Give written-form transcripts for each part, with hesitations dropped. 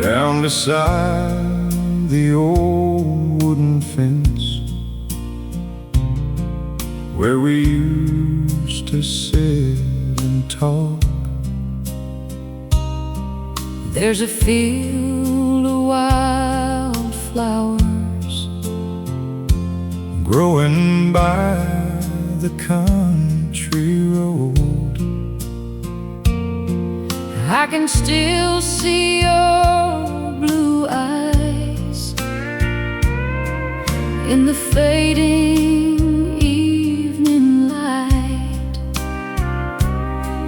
down beside the old wooden fence where we used to sit and talk. There's a field of wildflowers growing by the country road. I can still see your blue eyes in the fading evening light.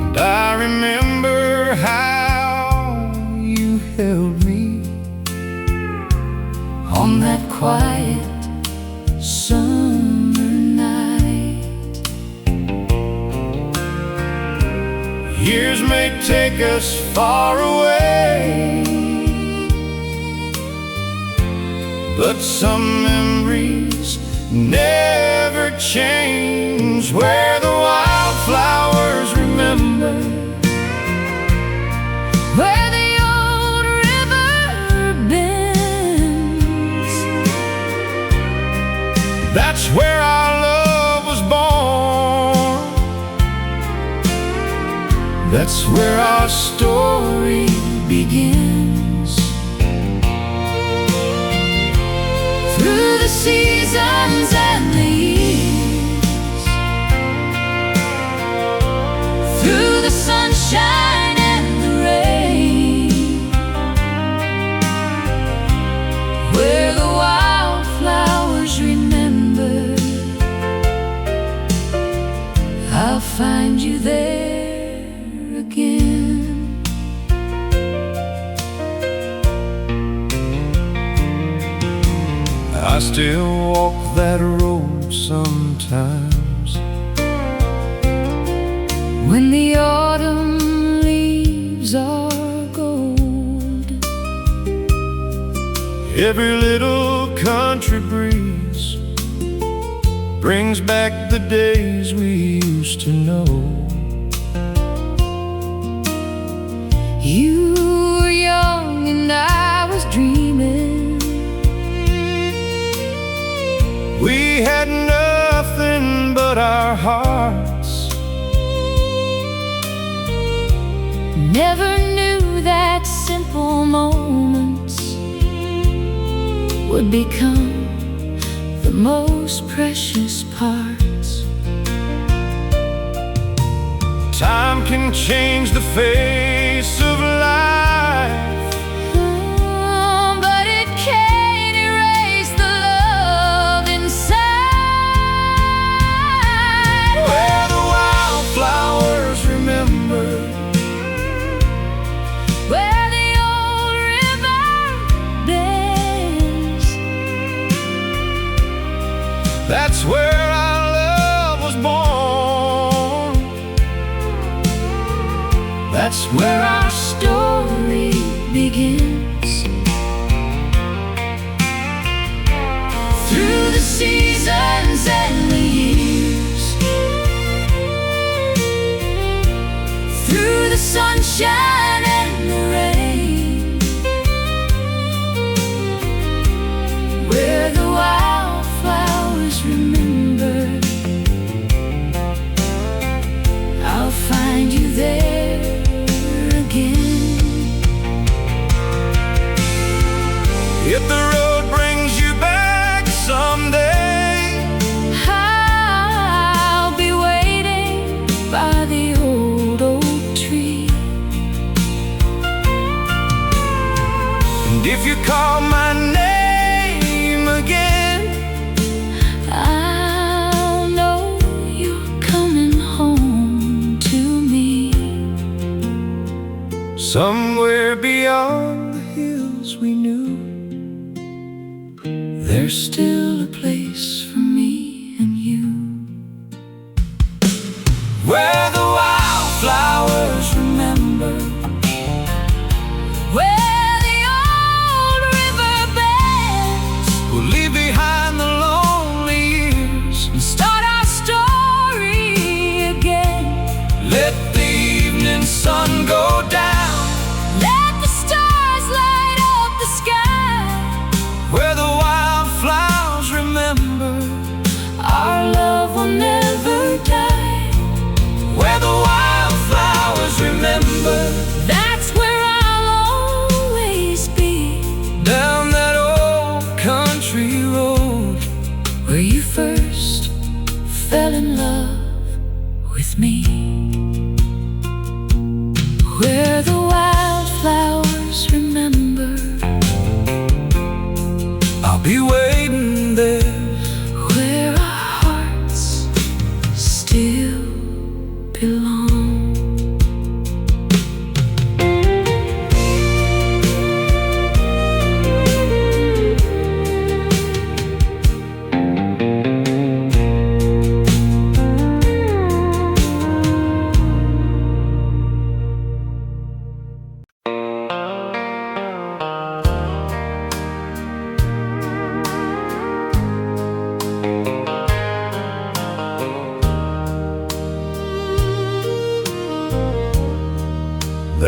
And I remember how you held me on that quiet summer night. Years may take us far away, but some memories never change. Where the wildflowers remember, where the old river bends, that's where our love was born. That's where our story begins. Through the seasons and the years, through the sunshine and the rain, where the wildflowers remember, I'll find you there again. I still walk that road sometimes when the autumn leaves are gold. Every little country breeze brings back the days we used to know. You were young and I was dreaming. We had nothing but our hearts. Never knew that simple moments would become the most precious parts. Time can change the face of life, but it can't erase the love inside. where the wildflowers remember, Where the old river bends, that's where our love was born. That's where our story begins. Through the seasons and the years, through the sunshine and the rain, where the wildflowers remember, I'll find you there again. if the road brings you back someday, I'll be waiting by the old oak tree. and if you call my name again, I'll know you're coming home to me. somewhere beyond the hills we knew, There's still a place for me and you. where the wildflowers remember, Where the old river bends, we'll leave behind the lonely years and start our story again. let the evening sun go down. Let the stars light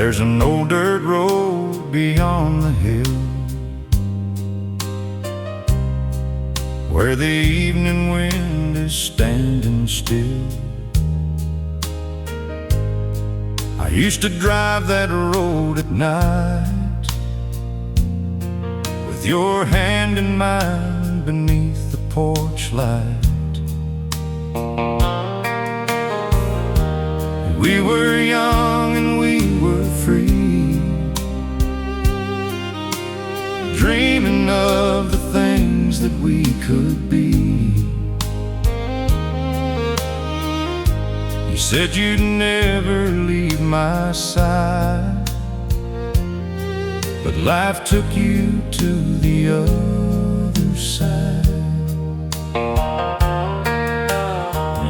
There's an old dirt road beyond the hill, where the evening wind is standing still. I used to drive that road at night, with your hand in mine beneath the porch light. We were young and we were free, dreaming of the things that we could be. You said you'd never leave my side, but life took you to the other side.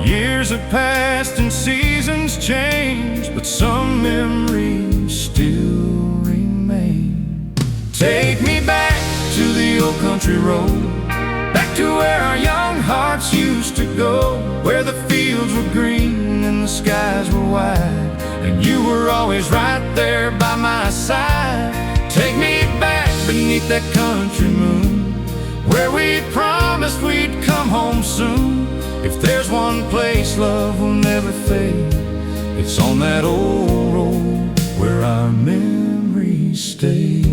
Years have passed and seasons changed, but some memories still remain. Take me back to the old country road, back to where our young hearts used to go, where the fields were green and the skies were wide, and you were always right there by my side. Take me back beneath that country moon, where we promised we'd come home soon. If there's one place love will never fade, it's on that old road where our memories stay.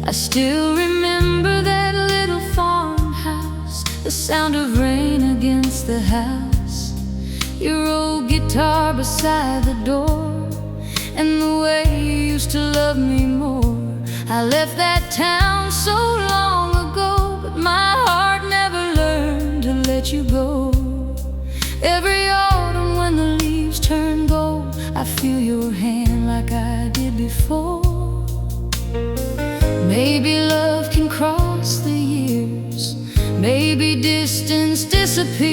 I still remember that little farmhouse, the sound of rain against the house, your old guitar beside the door, and the way you used to love me more. I left that town so long ago, but my heart never learned to let you go. Every autumn when the leaves turn gold, I feel your hand like I did before. Maybe love can cross the years, maybe distance disappears.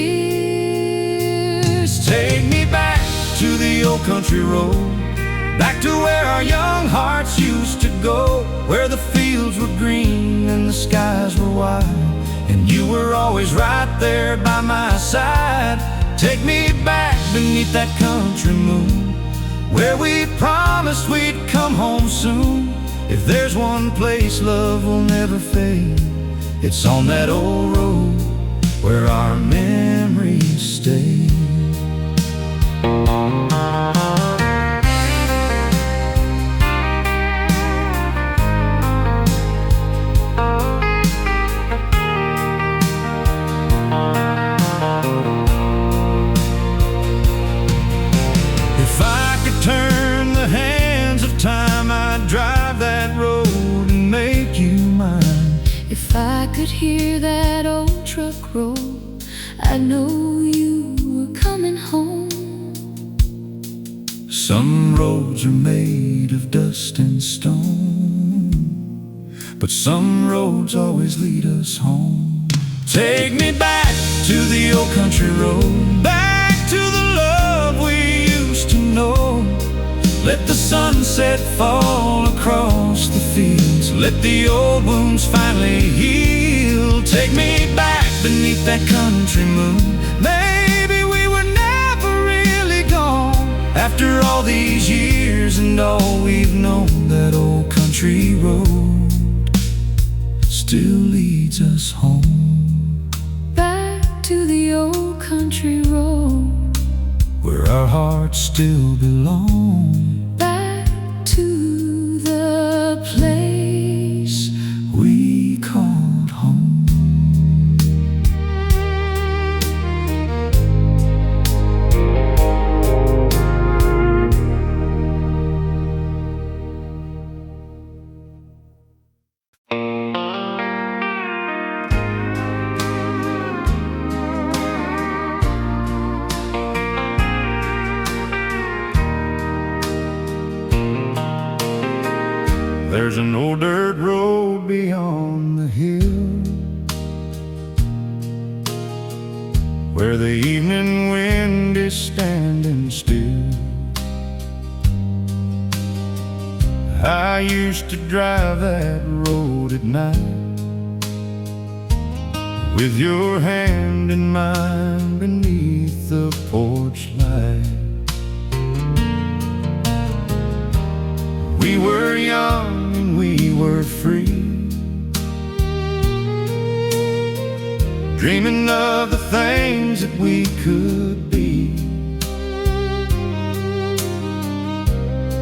Take me back to the old country road, back to where our young hearts used to go, where the fields were green and the skies were wide, and you were always right there by my side. Take me back beneath that country moon, where we promised we'd come home soon. If there's one place love will never fade, it's on that old road where our memories stay. If I could turn the hands of time, I'd drive that road and make you mine. If I could hear that old truck roll, I know you were coming home. Some roads are made of dust and stone, but some roads always lead us home. Take me back to the old country road, back to the love we used to know. Let the sunset fall across the fields, let the old wounds finally heal. Take me back beneath that country moon, maybe we were never really gone. After all these years and all we've known, that old country road still leads us home. Back to the old country road, where our hearts still belong. back to the place We called home. There's an old dirt road beyond the hill, where the evening wind is standing still. I used to drive that road at night, with your hand in mine beneath the porch light. were free, dreaming of the things that we could be.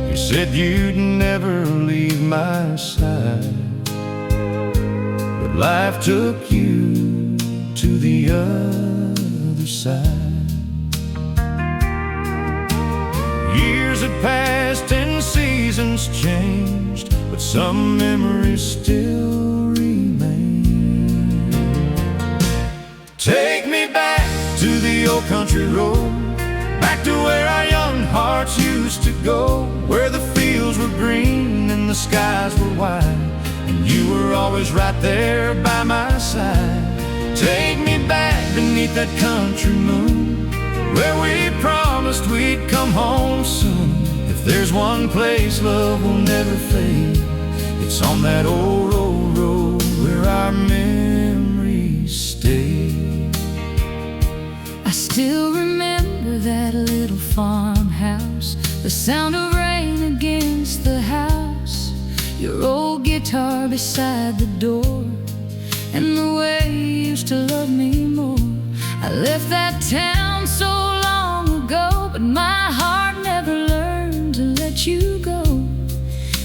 You said you'd never leave my side, but life took you to the other side. Years had passed and seasons changed, but some memories still remain. Take me back to the old country road, back to where our young hearts used to go, where the fields were green and the skies were wide, and you were always right there by my side. Take me back beneath that country moon, where we promised we'd come home soon. If there's one place love will never fade, it's on that old road where our memories stay. I still remember that little farmhouse, the sound of rain against the house, your old guitar beside the door, and the way you used to love me more. I left that town so long ago, but my heart never learned to let you go.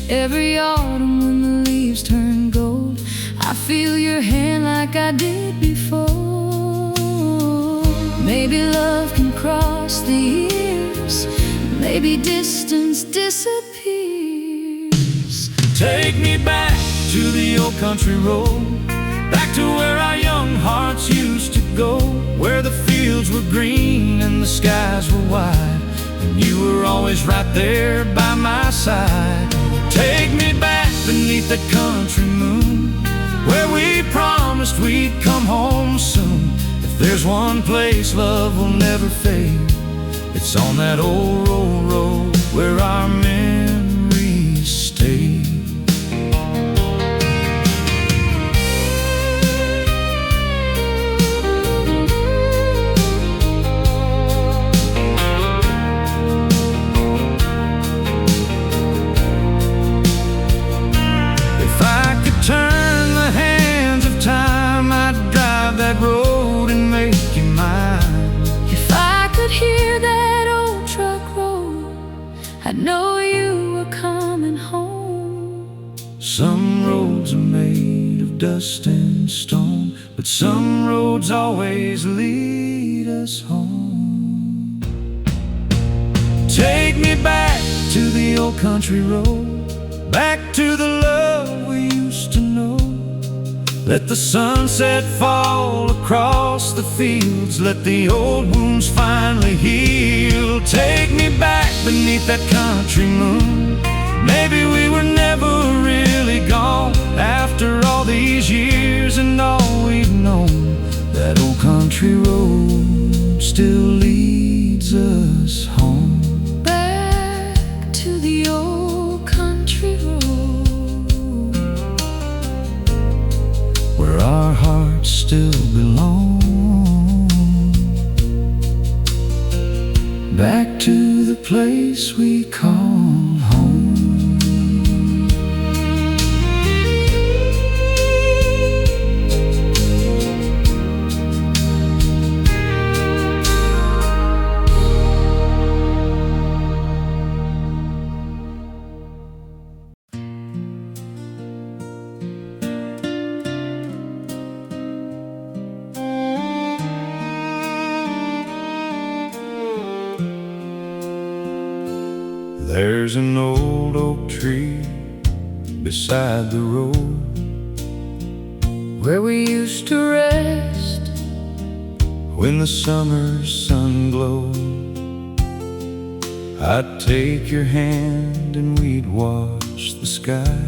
Every autumn when the leaves turn gold, I feel your hand like I did before. Maybe love can cross the years, maybe distance disappears. Take me back to the old country road, back to where our young hearts used to go, where the fields were green and the skies were wide, and you were always right there by my side. Take me back beneath that country moon, where we promised we'd come home soon. If there's one place love will never fade, it's on that old road where our memories stay. Turn the hands of time, I'd drive that road and make you mine. If I could hear that old truck roll, I'd know you were coming home. Some roads are made of dust and stone, but some roads always lead us home. Take me back to the old country road, back to the love we used to know. Let the sunset fall across the fields, let the old wounds finally heal. Take me back beneath that country moon, maybe we were never really gone. After all these years and all we've known, that old country road still leads us home. Back to the old country road, where our hearts still belong. Back to the place we call home. There's an old oak tree beside the road, where we used to rest when the summer sun glowed. I'd take your hand and we'd watch the sky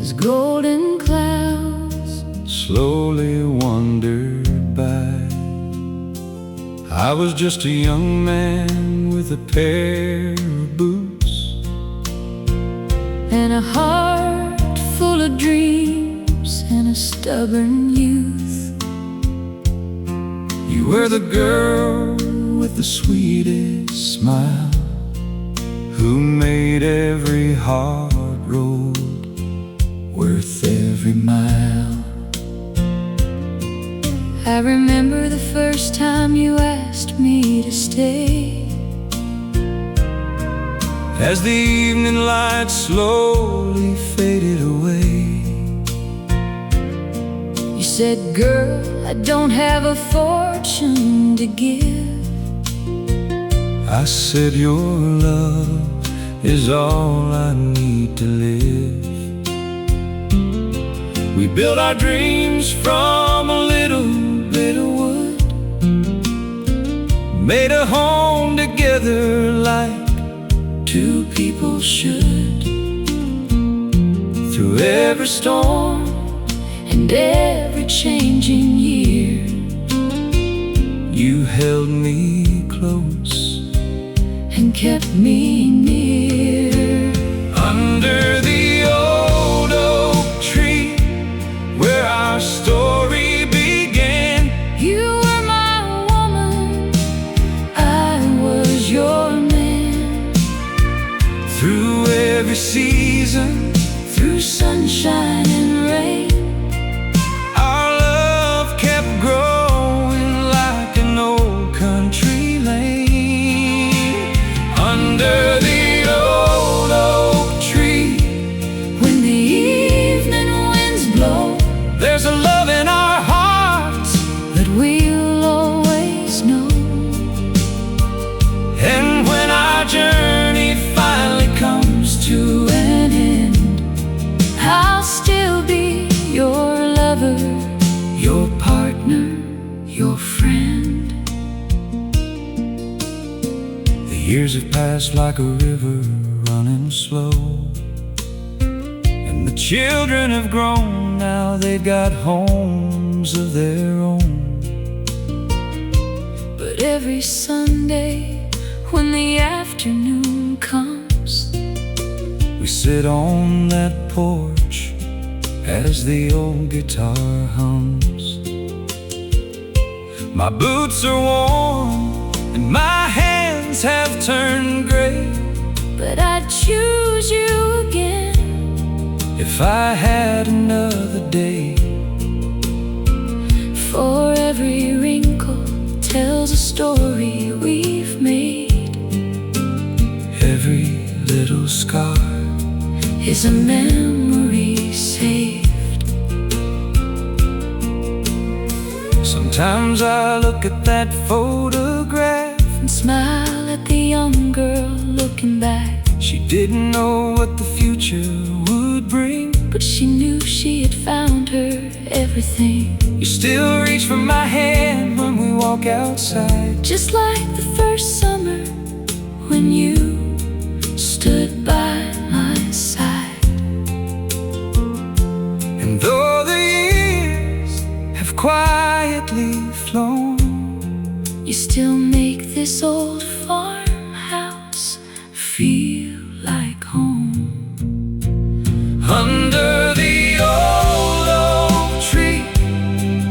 as golden clouds slowly wandered by. I was just a young man with a pair of boots and a heart full of dreams and a stubborn youth. You were the girl with the sweetest smile, who made every heart roll every mile. I remember the first time you asked me to stay. As the evening light slowly faded away, You said, girl, I don't have a fortune to give. I said your love is all I need to live. We built our dreams from a little bit of wood, made a home together like two people should. Through every storm and every changing year, you held me close and kept me near. Under the old oak tree where our story began, You were my woman, I was your man. through every season, Through sunshine and rain, our love kept growing like an old country lane. Under the old oak tree, when the evening winds blow, there's a love in our hearts, that we'll always know. and when our journey finally comes to an end, I'll still be your lover, your partner, your friend. The years have passed like a river running slow, and the children have grown, now they've got homes of their own. But every Sunday, when the afternoon comes, We sit on that porch as the old guitar hums. My boots are worn and my hands have turned gray, but I'd choose you again if I had another day. For every wrinkle tells a story we've made. Every little scar Is a memory saved. Sometimes I look at that photograph And smile at the young girl looking back. She didn't know what the future would bring, But she knew she had found her everything. you still reach for my hand when we walk outside. Just like the first summer when you stood by my side. And though the years have quietly flown, You still make this old farmhouse feel like home. under the old oak tree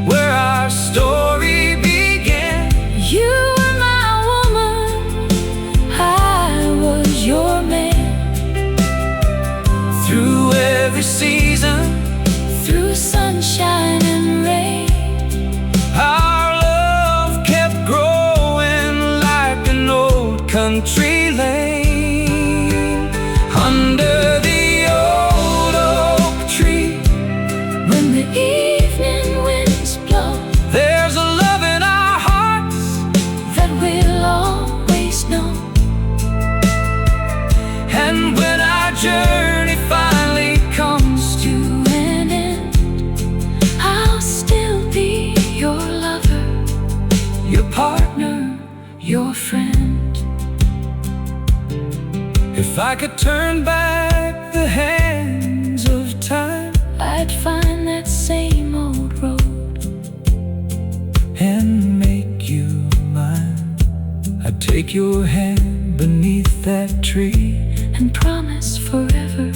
where our story began, You were my woman, I was your man. through every season, Through sunshine and rain, our love kept growing like an old country lane. Under the old oak tree, when the evening winds blow, there's a love in our hearts, that we'll always know. and when our journey finally comes to an end, I'll still be your lover, your partner, your friend. if I could turn back the hands of time I'd find that same old road and make you mine, I'd take your hand beneath that tree, and promise forever,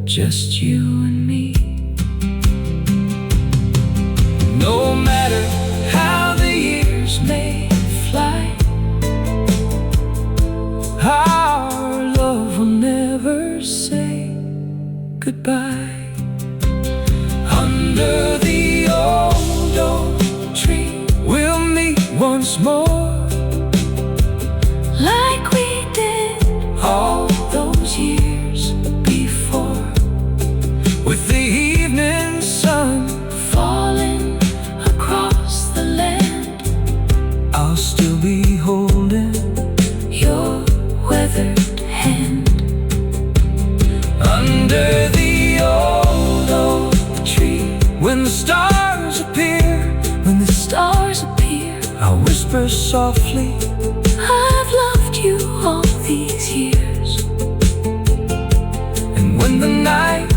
just you and me. no matter how the years may fly, our love will never say goodbye. whisper softly, I've loved you all these years. and when the night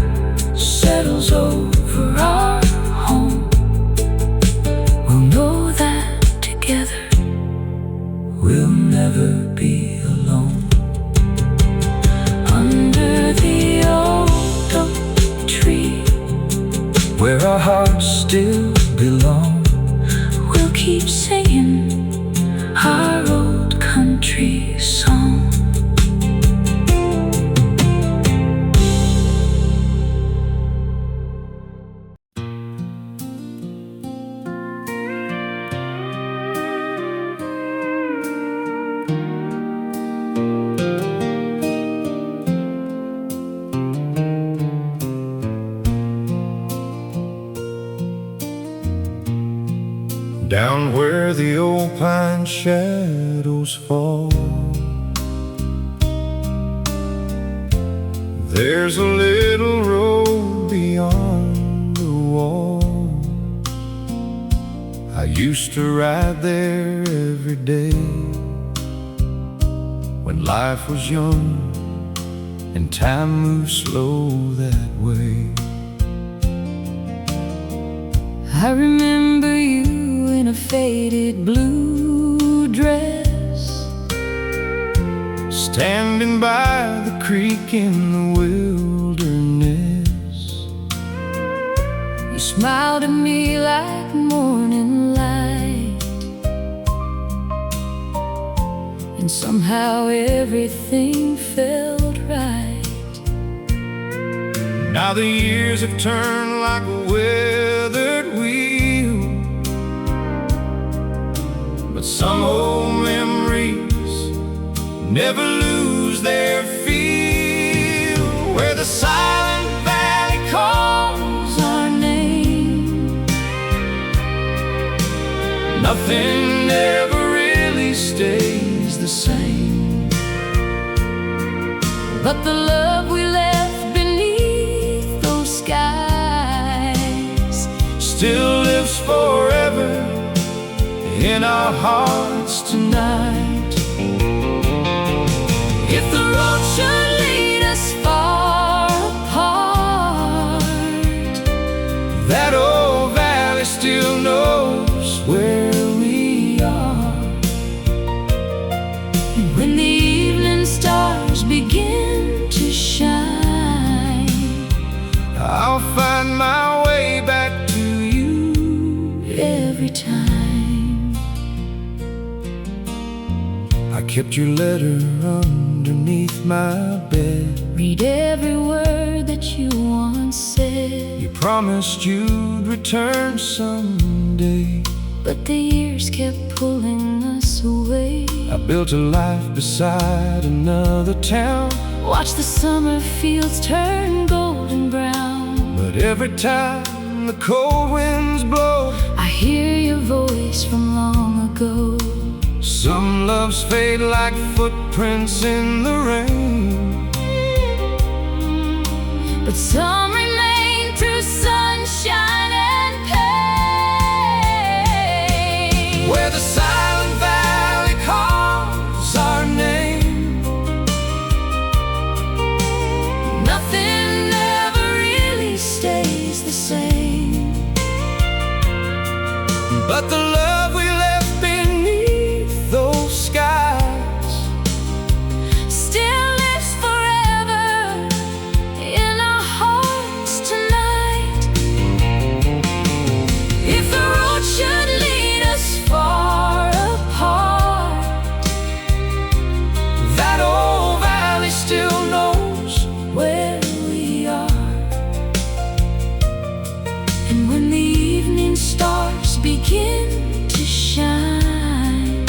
settles over our home, We'll know that together we'll never be alone. under the old oak tree, Where our hearts still belong, we'll keep singing our old country song. down where the old pine shadows fall, there's a little road beyond the wall. I used to ride there every day when life was young and time moved slow that way. I remember you in a faded blue dress, standing by the creek in the wilderness. you smiled at me like morning light, and somehow everything felt right. Now the years have turned like a weathered wheel, but some old memories never lose their feel. Where the silent valley calls Our name, nothing ever really stays the same. but the love we left beneath those skies Still lives forever in our hearts tonight. If the road should lead us far apart, That old valley still knows where we are. and when the evening stars begin to shine, I'll find my way back to you. every time I kept your letter underneath my bed. read every word that you once said, You promised you'd return someday. but the years kept pulling us away. I built a life beside another town, Watch the summer fields turn golden brown, but every time the cold winds blow, I hear your voice from long ago. some loves fade like footprints in the rain, But some remain through sunshine and pain. where the silent valley calls our name. Nothing ever really stays the same, But the love we left beneath those skies still lives forever in our hearts tonight. If the road should lead us far apart, That old valley still knows where we are. And when the evening stars begin to shine,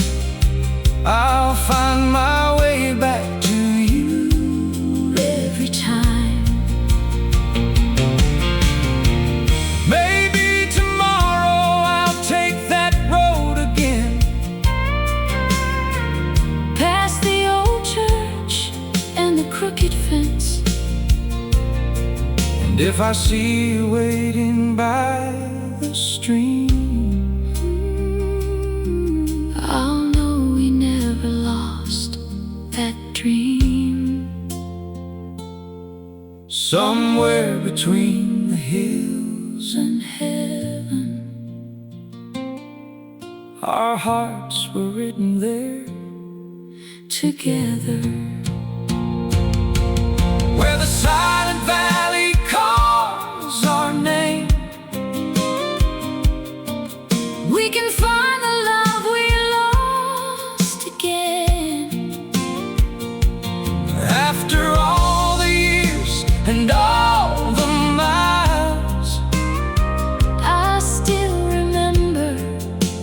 I'll find my way back to you. every time Maybe tomorrow I'll take that road again, past the old church and the crooked fence, and if I see you waiting by the stream, I'll somewhere between the hills and heaven. Our hearts were written there together, where the silent valley calls our name. We can find the love we lost again. After all the years and all the miles, I still remember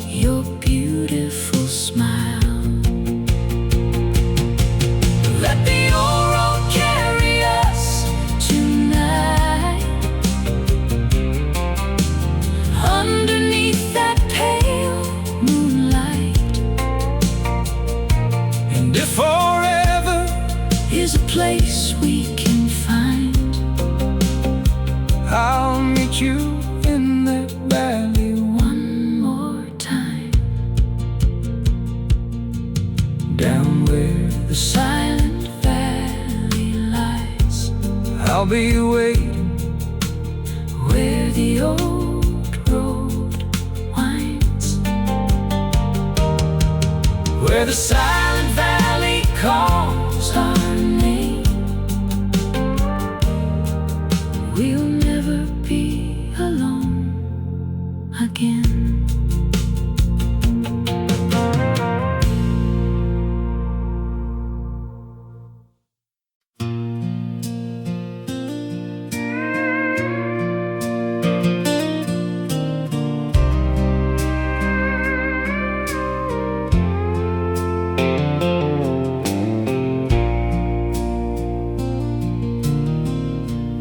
your beautiful smile. let the old road carry us Tonight, underneath that pale moonlight, and if forever is a place we can find. I'll meet you in that valley One more time, down where the silent valley lies, I'll be waiting, where the old road winds, where the silent valley calls our name. We'll never be alone again.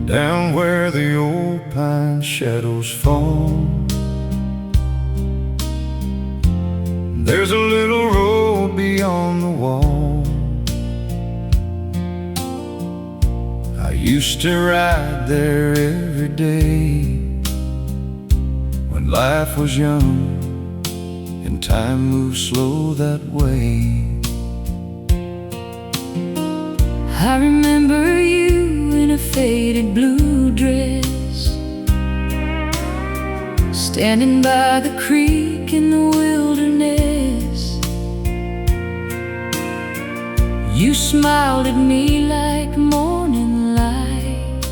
down where the old pine shadows fall. There's a little road beyond the wall. I used to ride there every day when life was young and time moved slow that way. I remember you in a faded blue dress, standing by the creek in the wilderness. You smiled at me like morning light,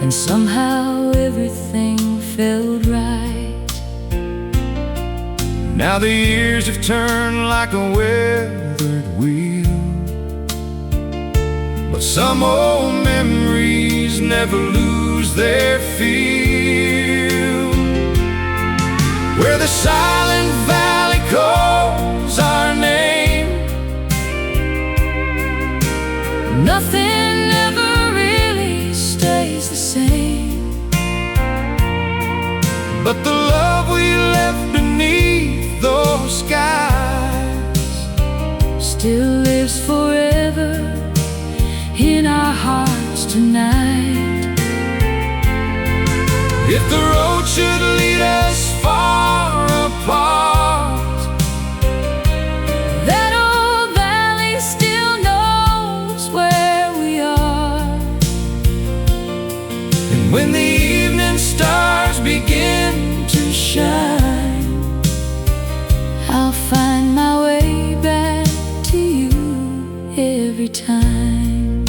and somehow everything felt right. Now the years have turned like a weathered wheel, but some old memories never lose their feel. Where the silent valley calls our name, Nothing ever really stays the same, but the love we left beneath those skies still lives forever in our hearts tonight. If the road should lead us far apart, That old valley still knows where we are. and when the evening stars begin to shine, I'll find my way back to you every time.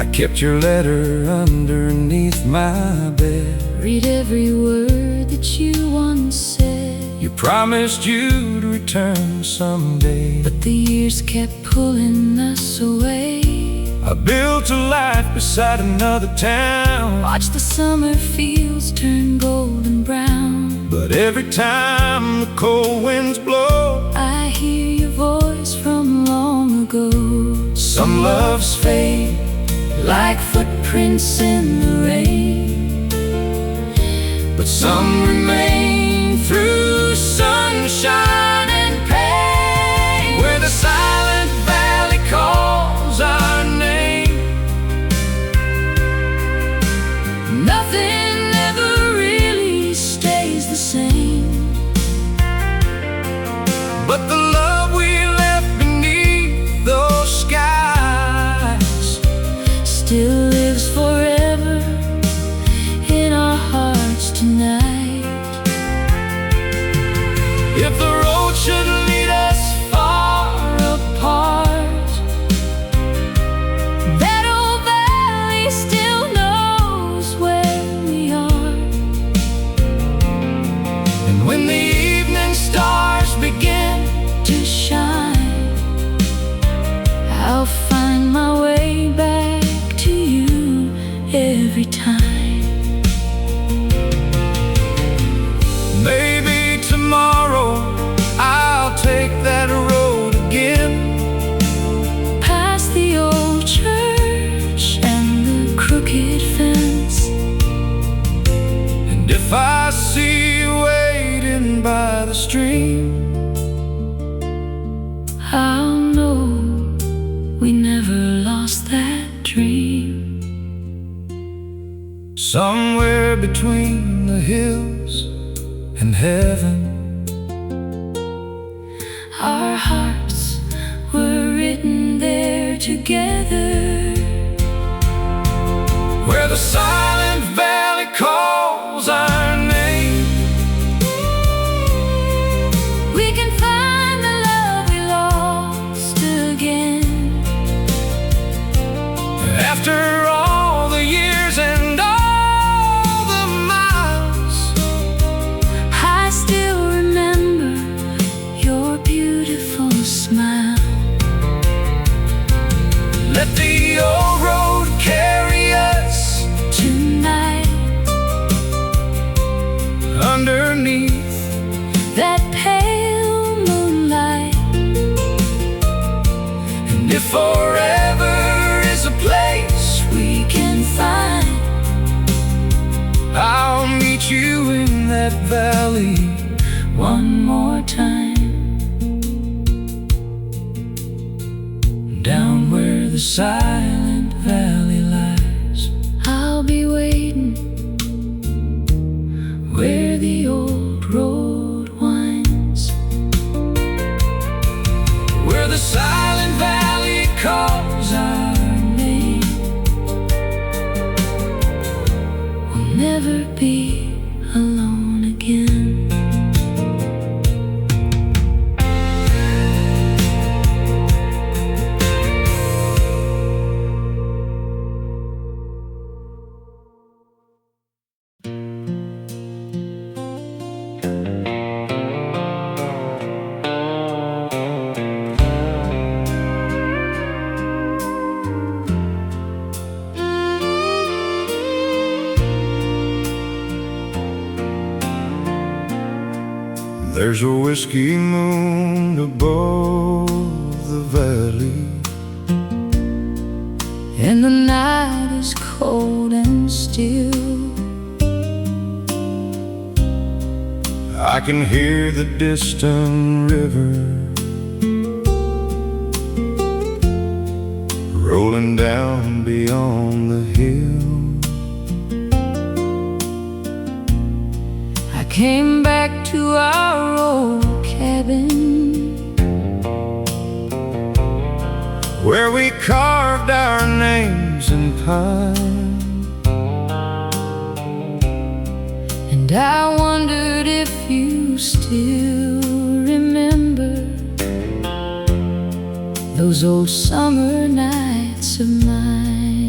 I kept your letter underneath my bed. Read every word that you once said, You promised you'd return someday, but the years kept pulling us away. I built a life beside another town, Watch the summer fields turn golden brown. but every time the cold winds blow, I hear your voice from long ago. some loves fade Like footprints in the rain, but some remain through sunshine and pain. Where the silent valley calls our name, nothing ever really stays the same, but the love we left beneath those If the road should lead us far apart, that old valley still knows where we are. and when the evening stars begin To shine, I'll find my way back to you every time. maybe tomorrow I'll take that road again, Past the old church and the crooked fence. and if I see you waiting by the stream, I'll know we never lost that dream. somewhere between the hills and heaven, Our hearts were written there together, where the silent valley calls our name. we can find the love we lost again. After all the years and all the miles, I still remember your beautiful smile. let the old road carry us Tonight, underneath that pale moonlight, and if forever is a place we can find I'll meet you in that valley one more time, down where the silent valley lies, I'll be waiting where the old road winds, where the silent valley calls our name. we'll never be alone again. There's a whiskey moon above the valley, And the night is cold and still. I can hear the distant river rolling down beyond the hill. I came back to our old cabin, where we carved our names in pine, and I wondered if you still remember those old summer nights of mine.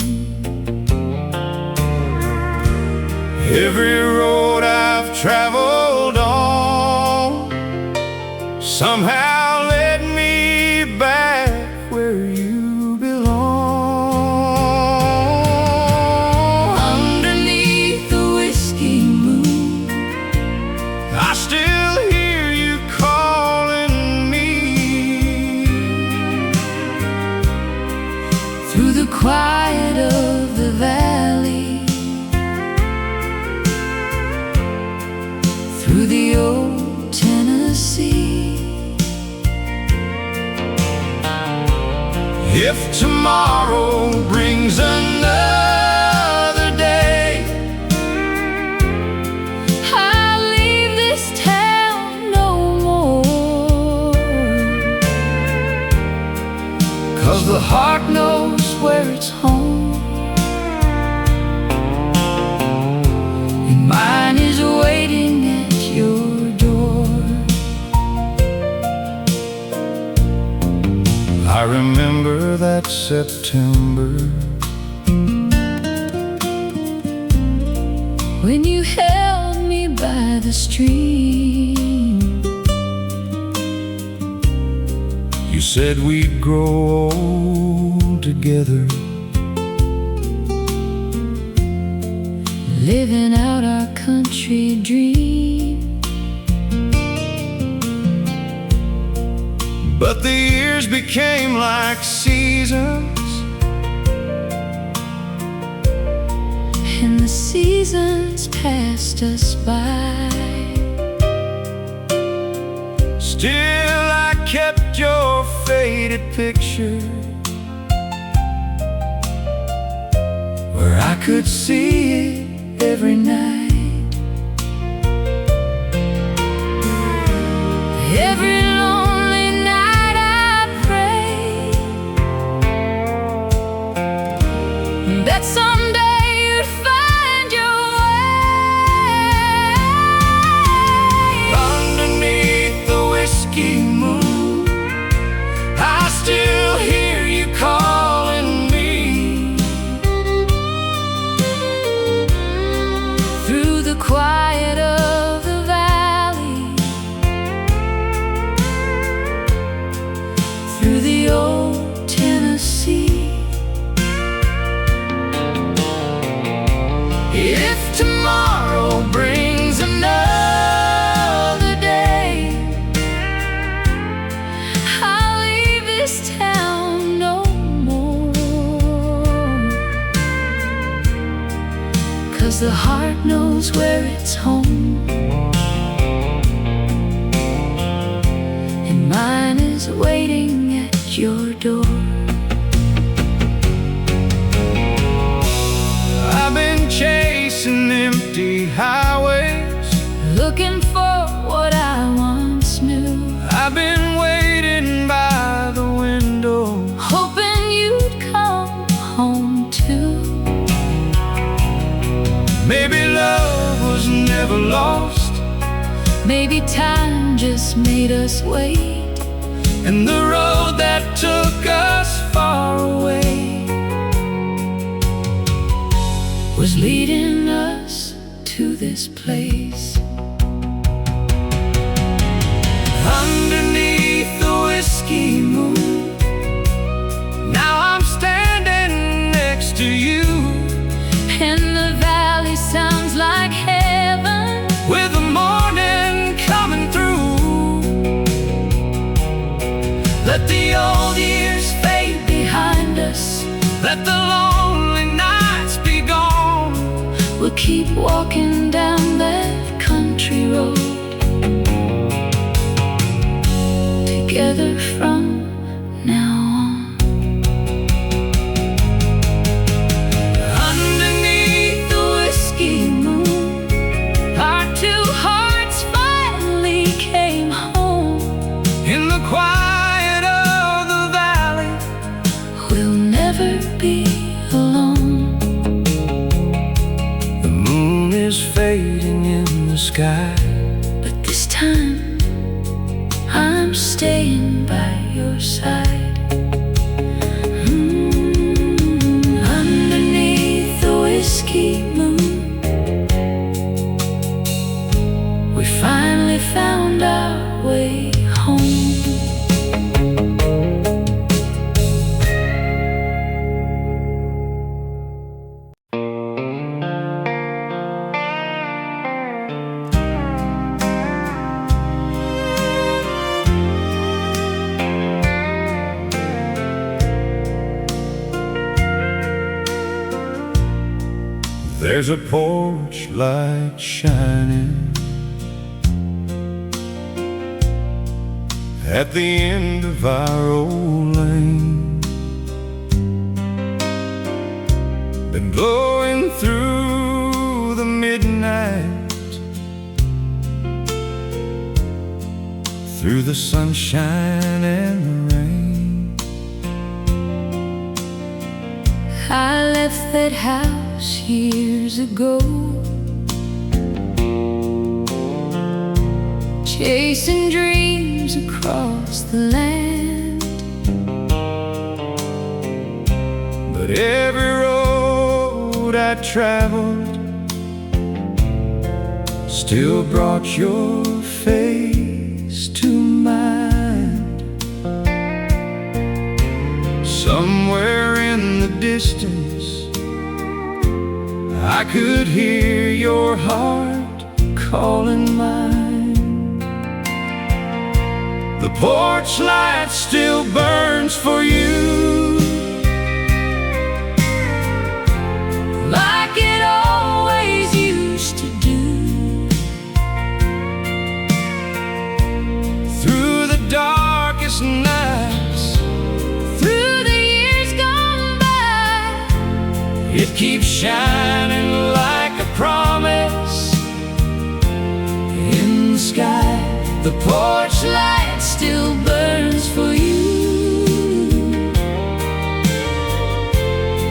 Every road I've traveled on somehow led me back where you belong. Underneath the whiskey moon, I still hear you calling me through the quiet of the valley, through the old Tennessee. If tomorrow brings another day, I'll leave this town no more, 'cause the heart knows where it's home, and mine is waiting at your door. that September, when you held me by the stream. You said we'd grow old together, living out our country dream. but the years became like seasons, and the seasons passed us by. Still I kept your faded picture, where I could see it every night. Every lonely night I pray that someday you'd find your way. Underneath the whiskey moon, I still hear you calling me. Through the quiet of the valley, through the old Tennessee. If tomorrow brings another day, I'll leave this town no more, 'cause the heart knows where it's home, and mine is waiting at your door. I've been chasing empty highways, Looking for what I once knew, I've been waiting by the window, hoping you'd come home too. maybe love was never lost, Maybe time just made us wait, and the road that took us far away was leading us to this place. underneath the whiskey moon. Now I'm standing next to you, And the valley sounds like heaven, with the morning coming through. Let the old years fade behind us, let the lonely nights be gone. we'll keep walking down that country road together from now on. Underneath the whiskey moon, Our two hearts finally came home. in the quiet of the valley, We'll never be alone. the moon is fading in the sky, But this time I'm staying by your side. Underneath the whiskey moon, we finally found our way home. there's a porch light shining at the end of our old lane, been blowing through the midnight, through the sunshine and the rain. I left that house years ago, chasing dreams across the land. every road I traveled still brought your face to mind. Somewhere in the distance I could hear your heart calling mine. The porch light still burns for you, like it always used to do. through the darkest nights, Through the years gone by, it keeps shining like a promise in the sky. the porch light still burns for you,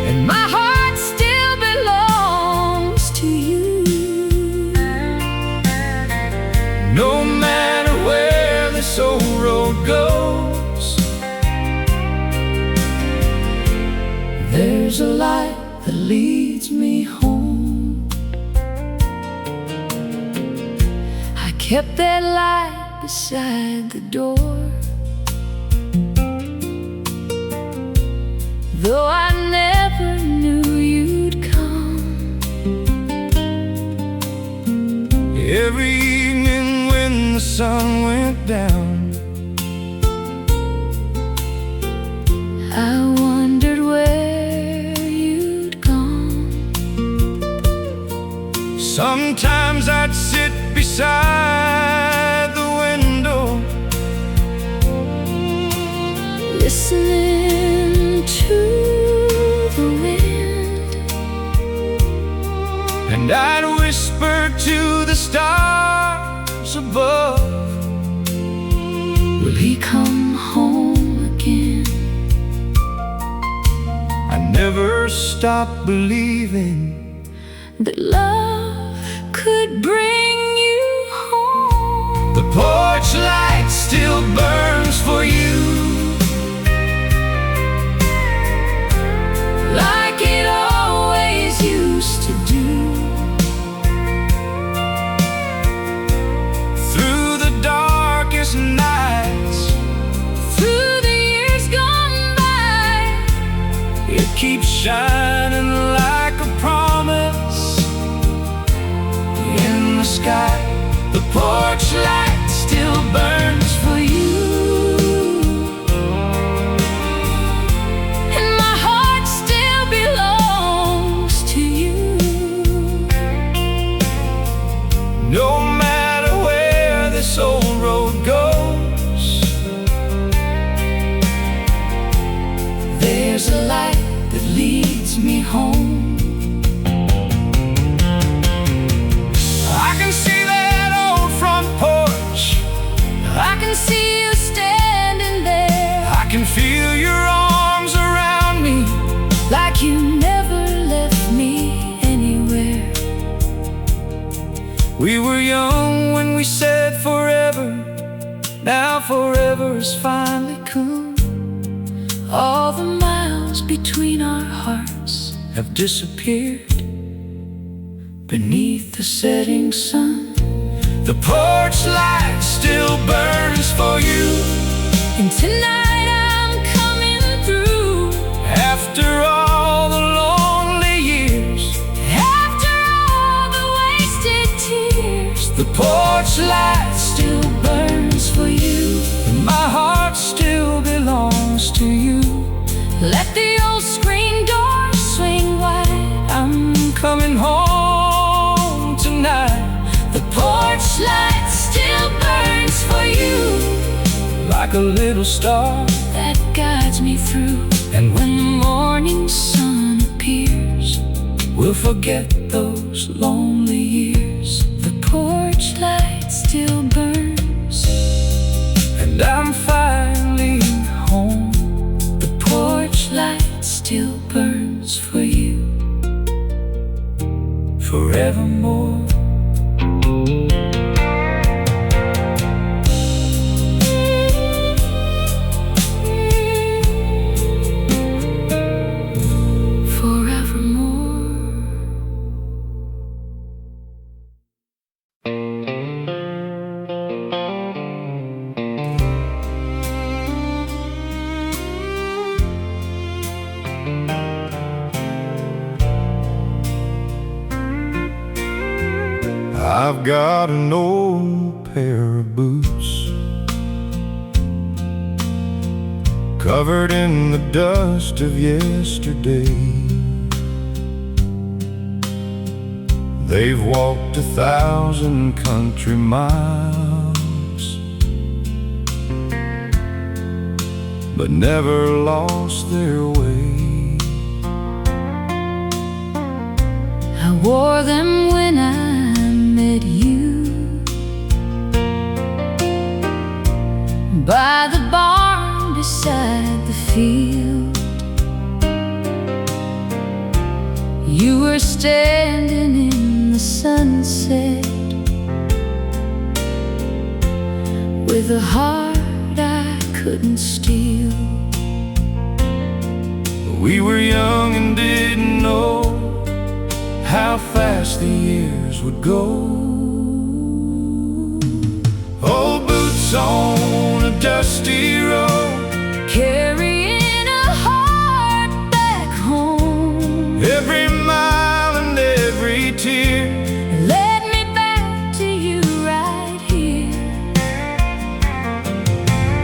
and my heart still belongs to you. No matter where this old road goes, There's a light that leads me home. I kept that light beside the door, though I never knew you'd come. every evening when the sun went down, I wondered where you'd gone. sometimes I'd sit beside the window, listening to the wind, and I'd whisper to the stars above, will he come home again? I never stopped believing That love could bring you home. the porch light still burns for you, Like it always used to do. through the darkest nights, Through the years gone by, it keeps shining like a promise in the sky. The porch light still burns for you, and my heart still belongs to you. no matter where this old road goes. There's a light that leads me home. I can see that old front porch, I can see you standing there, I can feel your arms around me, like you never left me anywhere. we were young when we said forever, now forever is finally come. All the miles between our hearts Have disappeared beneath the setting sun. the porch light still burns for you, And tonight I'm coming through. after all the lonely years. After all the wasted tears, The porch light still burns for you. and my heart still belongs to you. Let the old screen door swing wide. I'm coming home tonight, The porch light still burns for you, like a little star. that guides me through. And When the morning sun appears, we'll forget those lonely years. the porch light still burns, And I'm finally home. the porch light still burns for you. Forevermore. I've got an old pair of boots covered in the dust of yesterday. They've walked 1,000 country miles, but never lost their way. I wore them when I met you, by the barn beside the field. You were standing in the sunset with a heart I couldn't steal. We were young and didn't know how fast the years would go. Old boots on a dusty road, carrying a heart back home. every mile and every tear Led me back to you right here.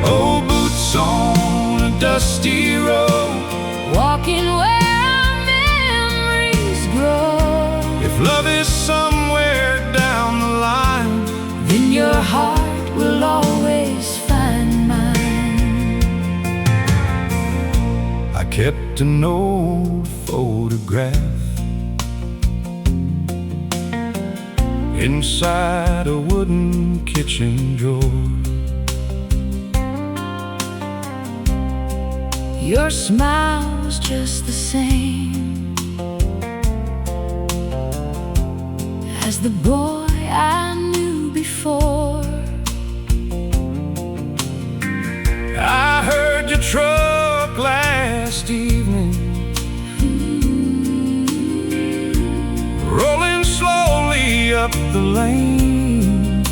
old boots on a dusty road, Walking where our memories grow. if love is somewhere down the line, Then your heart will always find mine. I kept an old photograph inside a wooden kitchen drawer. Your smile's just the same as the boy I knew before. I heard your truck last evening, rolling slowly up the lane,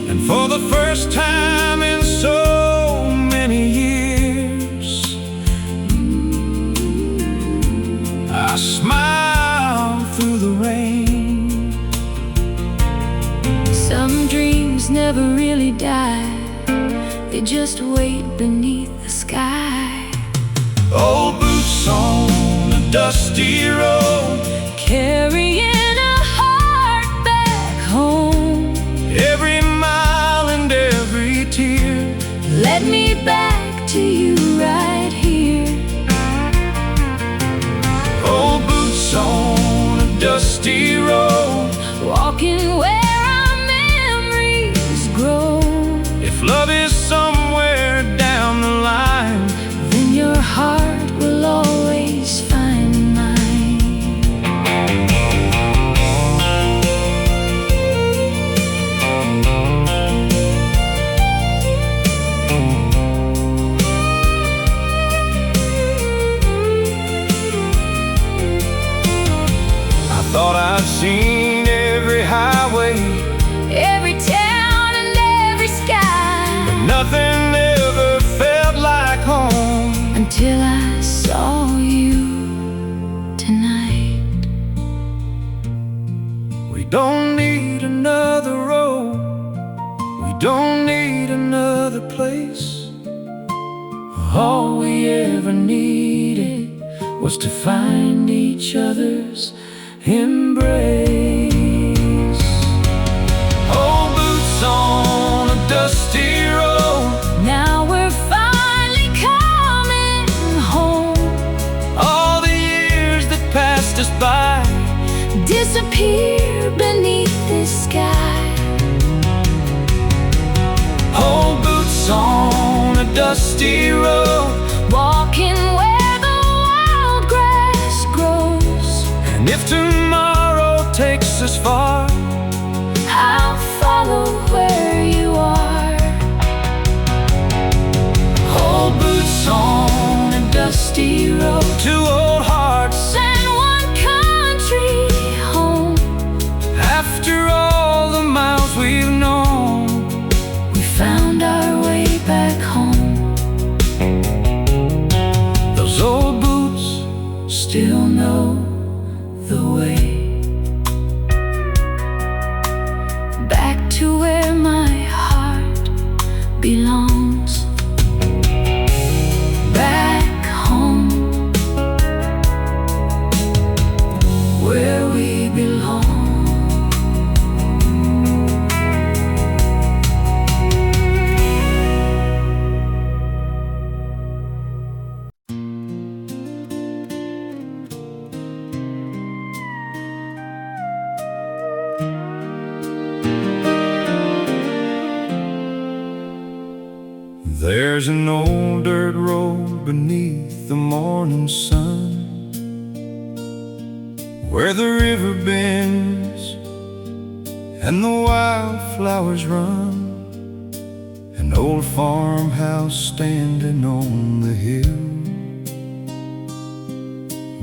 and for the first time in so many years, I smiled through the rain. Some dreams never really die, they just wait beneath the sky. Old boots on a dusty road, Carrying a heart back home. every mile and every tear Led me back to you right here. old boots on a dusty road, Walking where our memories grow. if love is somewhere down the line, Then your heart will always find mine. I thought I'd seen every highway, Every town and every sky, nothing ever felt like home until I saw you tonight. We don't need another road, we don't need another place. All we ever needed was to find each other's embrace. Old boots on a dusty road, Now we're finally coming home. all the years that passed us by Disappear beneath this sky. old boots on a dusty road, Walking where the wild grass grows. and if tomorrow takes us far, I'll follow where you are. old boots on a dusty road, two old hearts And one country home. after all the miles we've known. We found our way back home. belongs. Back home, where we belong. There's an old dirt road beneath the morning sun, where the river bends and the wildflowers run. An old farmhouse standing on the hill,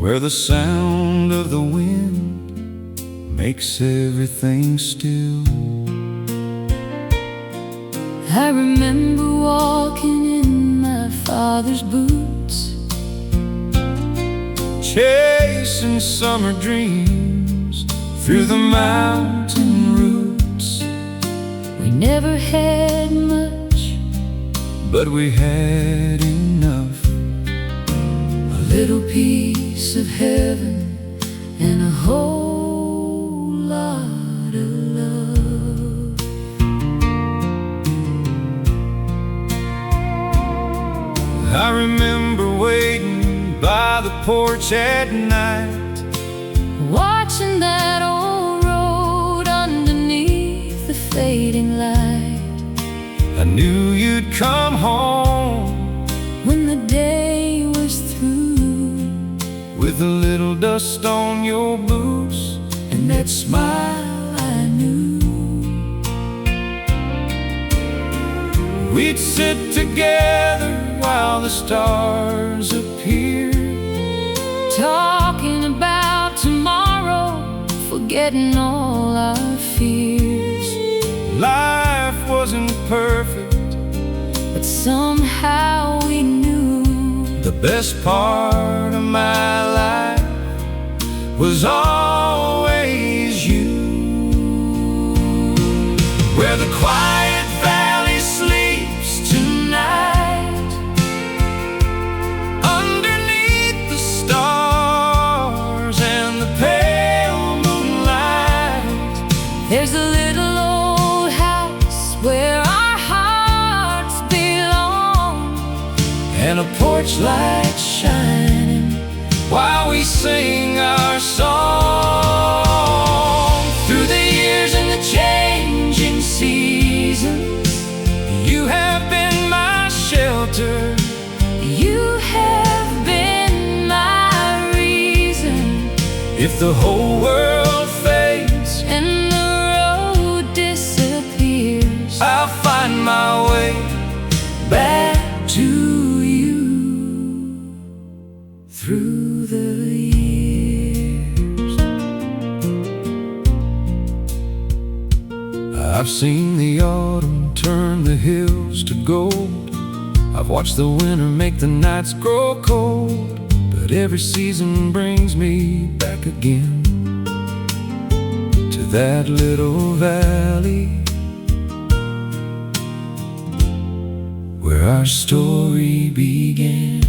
where the sound of the wind makes everything still. I remember walking in my father's boots, chasing summer dreams through the mountain roots. we never had much, but we had enough. a little piece of heaven and a whole lot of love. I remember waiting by the porch at night, Watching that old road underneath the fading light. I knew you'd come home When the day was through, with a little dust on your boots and that smile I knew. we'd sit together while the stars appeared, Talking about tomorrow, forgetting all our fears. life wasn't perfect, But somehow we knew the best part of my life was always you. Where the quiet valley sleeps tonight, underneath the stars and the pale moonlight. there's a little old house where our hearts belong, And a porch light shining while we sing our song. Through the years and the changing seasons, you have been my shelter. You have been my reason. If the whole world fades, And the road disappears, I'll find my way back to you through the years. I've seen the autumn turn the hills to gold. I've watched the winter make the nights grow cold. But every season brings me back again to that little valley where our story began.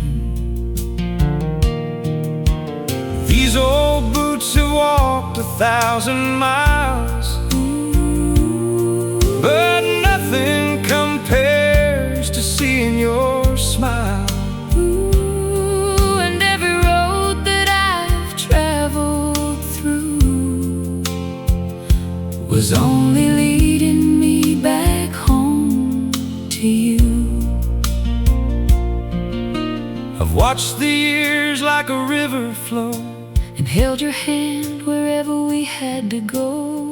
These old boots have walked 1,000 miles, but nothing compares to seeing your smile. Ooh, and every road that I've traveled through was only leading me back home to you. I've watched the years like a river flow, And held your hand wherever we had to go.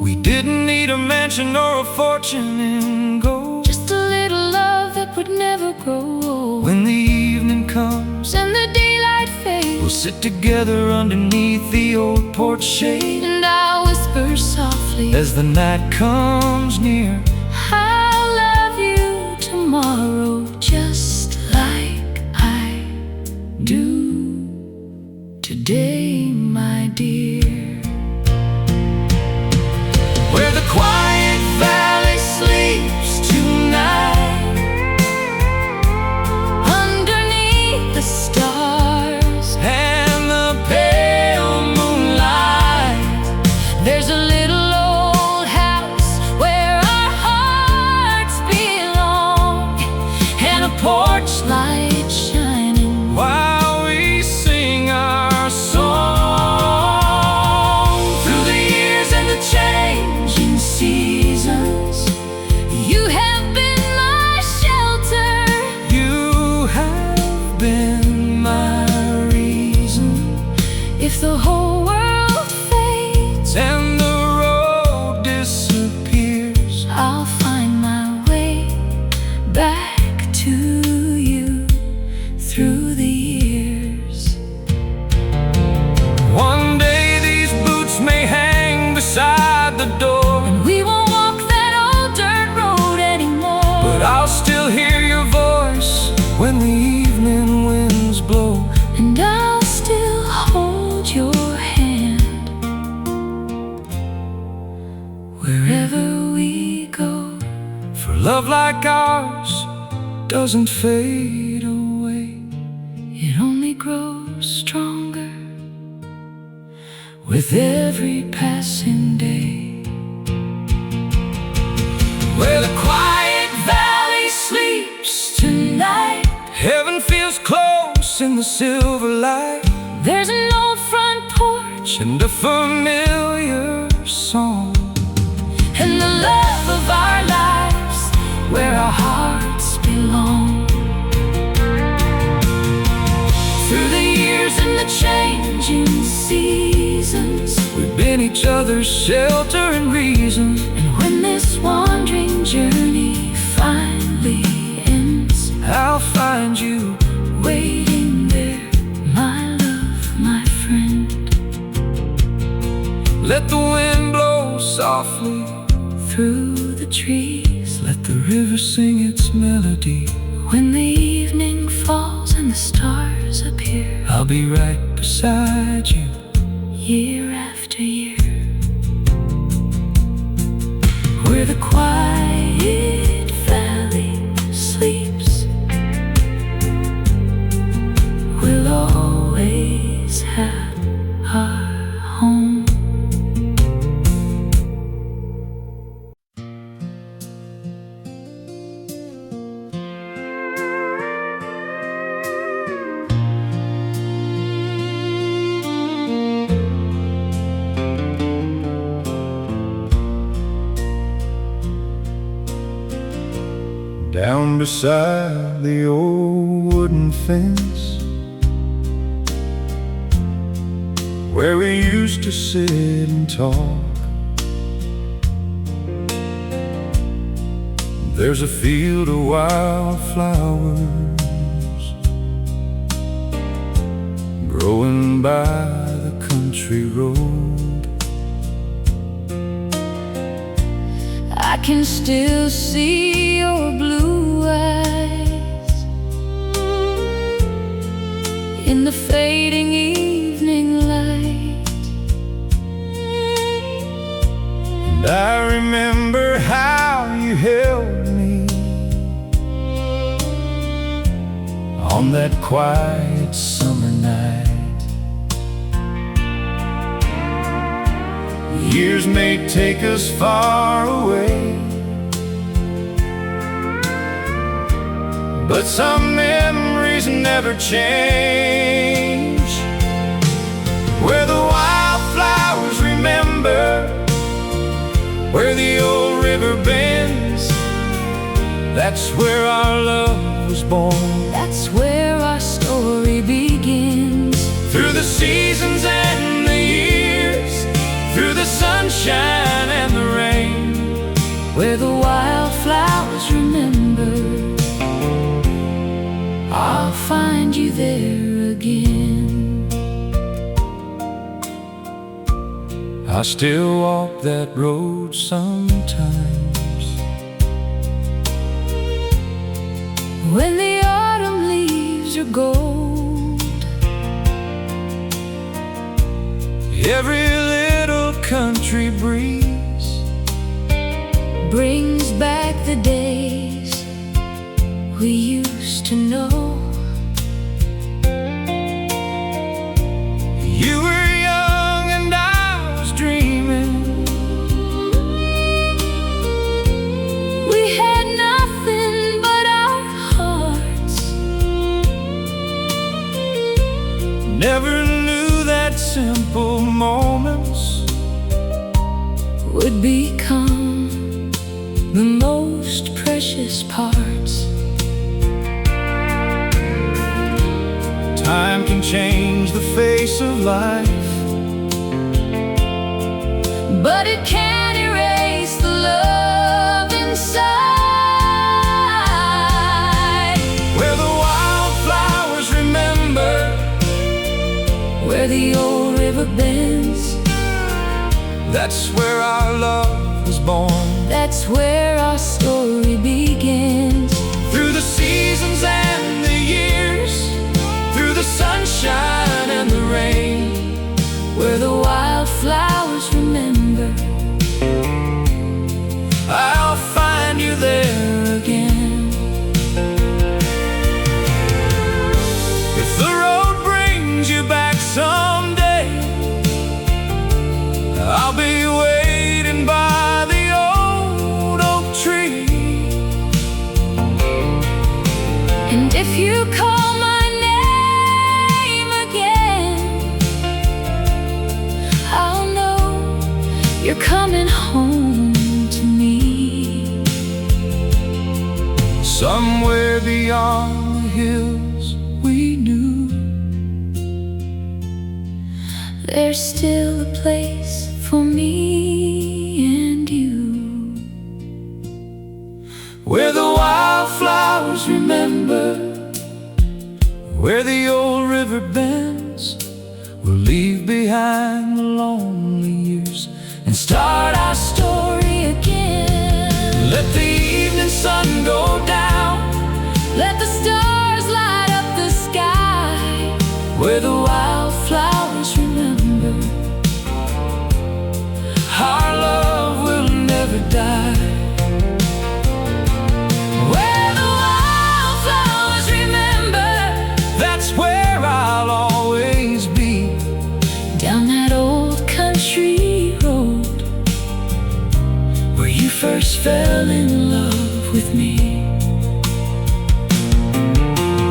we didn't need a mansion or a fortune in gold. Just a little love that would never grow old. When the evening comes, And the daylight fades, we'll sit together underneath the old porch shade. and I'll whisper softly As the night comes near, I'll love you tomorrow, just like I do today, my dear. where the quiet valley sleeps tonight, porch light shining while we sing our song. through the years and the changing seasons. You have been my shelter. You have been my reason. If the whole world fades and the road disappears, I'll find my way back to you through the years. one day these boots may hang beside the door, And we won't walk that old dirt road anymore. but I'll still hear your voice when the evening winds blow. And I'll still hold your hand wherever we go. For love like ours doesn't fade away. It only grows stronger with every passing day. Where the quiet Valley sleeps tonight. heaven feels close in the silver light, There's an old front porch and a familiar song, and the love of our lives where our hearts belong. Through the years and the changing seasons, we've been each other's shelter and reason. and when this wandering journey finally ends, I'll find you waiting there, my love, my friend. Let the wind blow softly Through the trees, let the river sing its melody. when the evening falls and the stars appear, I'll be right beside you. year after year. Where the quiet valley sleeps, we'll always have our home. Down beside the old wooden fence, where we used to sit and talk, there's a field of wildflowers growing by the country road. I can still see your blue eyes in the fading evening light. And I remember how you held me on that quiet summer night. Years may take us far away, but some memories never change. Where the wildflowers remember, where the old river bends, that's where our love was born. That's where our story begins. Through the seasons and the years, through the sunshine and the rain, Where the wildflowers remember, I'll find you there again. I still walk that road sometimes, When the autumn leaves are gold, every little country breeze brings back the days we used to know. You were young and I was dreaming. We had nothing but our hearts hearts. Time can change the face of life, but it can't erase the love inside. where the wildflowers remember, Where the old river bends, that's where our love was born. that's where our story begins. Through the seasons and the years, through the sunshine and the rain, Where the wildflowers remember, I'll find you there again. If the road brings you back someday, I'll be waiting by the old oak tree. and if you call my name again, I'll know you're coming home to me. Somewhere beyond the hills we knew, There's still a place for me and you. where the wildflowers remember, where the old river bends. We'll leave behind the lonely years and start our story again. Let the evening sun go down, Let the stars light up the sky, where the wildflowers remember, our love will never die. where the wildflowers remember, That's where I'll always be. down that old country road, Where you first fell in love with me.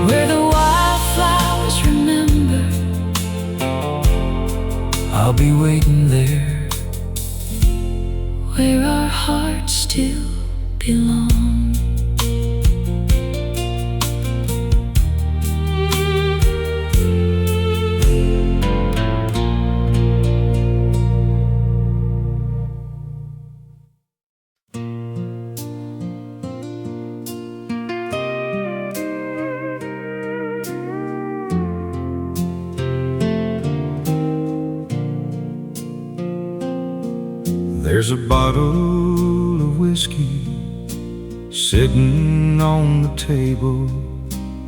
where the wildflowers remember, I'll be waiting there. where our hearts still belong. There's a bottle of whiskey sitting on the table,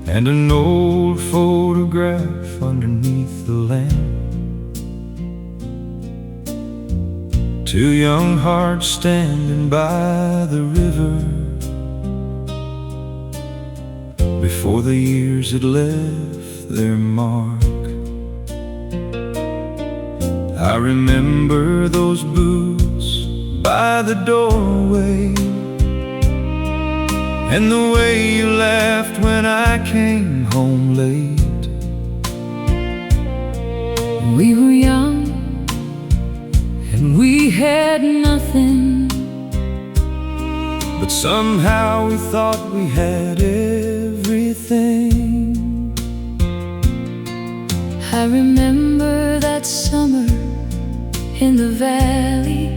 and an old photograph underneath the lamp. Two young hearts standing by the river, before the years had left their mark. I remember those boots by the doorway, and the way you laughed when I came home late. We were young And we had nothing, but somehow we thought we had everything. I remember that summer in the valley,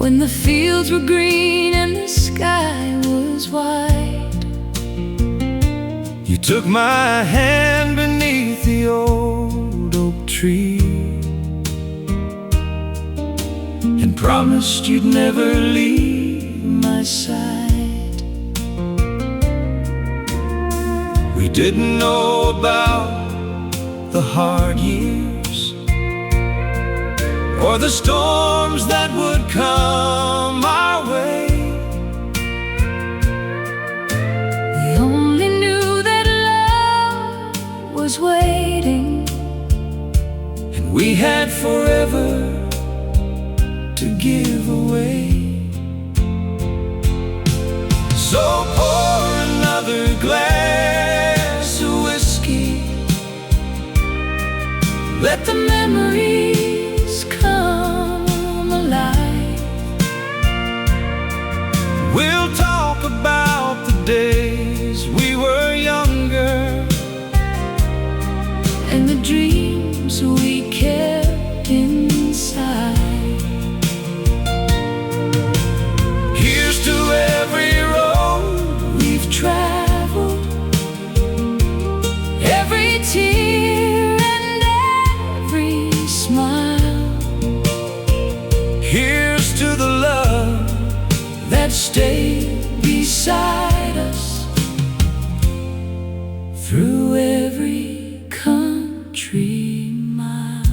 when the fields were green and the sky was white. You took my hand beneath the old oak tree and promised you'd never leave my side. We didn't know about the hard years or the storms that would come our way. We only knew that love was waiting, And we had forever to give away. So pour another glass of whiskey, let the memories come alive. We'll talk beside us through every country mile.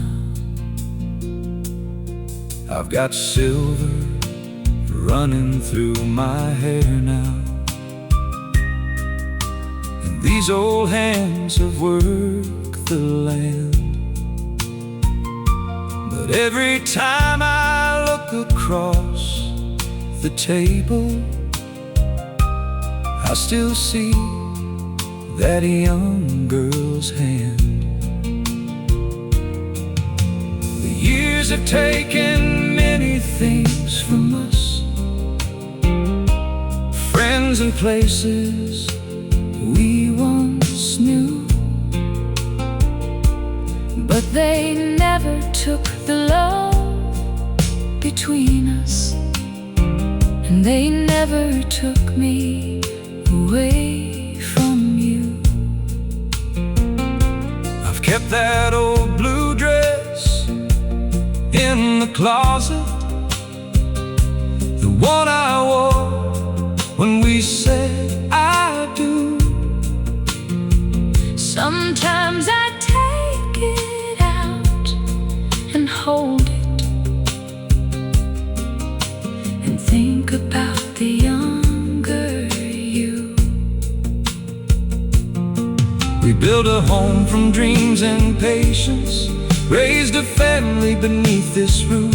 I've got silver running through my hair now, and these old hands have worked the land. But every time I look across the table, I still see that young girl's hand. The years have taken many things from us, friends and places we once knew, but they never took the love between us, and they never took me away from you. I've kept that old blue dress in the closet, the one I wore when we said I do. Sometimes I take it out and hold it and think about the younger you. We built a home from dreams and patience, raised a family beneath this roof.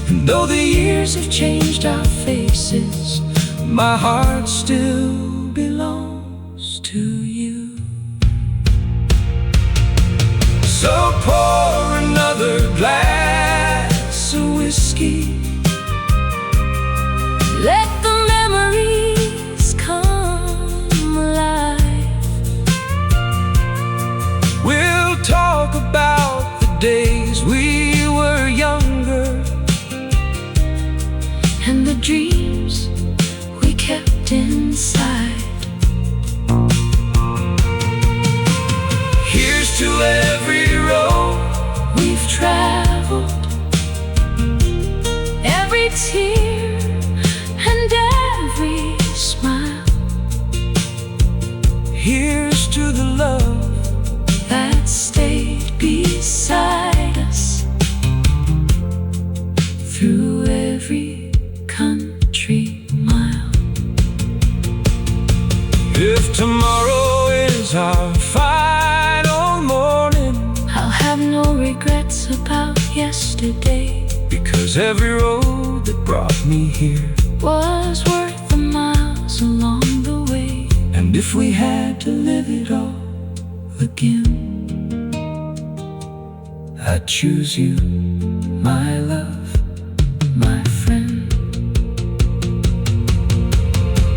And though the years have changed our faces, my heart still belongs to you. So pour another glass of whiskey, Let the memories come alive. we'll talk about the days we were younger, And the dreams we kept inside. Here's to every road We've traveled, every tear and every smile. Here's to the love That stayed beside us through every country mile. If tomorrow is our final morning, I'll have no regrets about yesterday. because every road that brought me here, Was worth the miles along the way. and if we had to live it all again, I'd choose you, my love, My friend,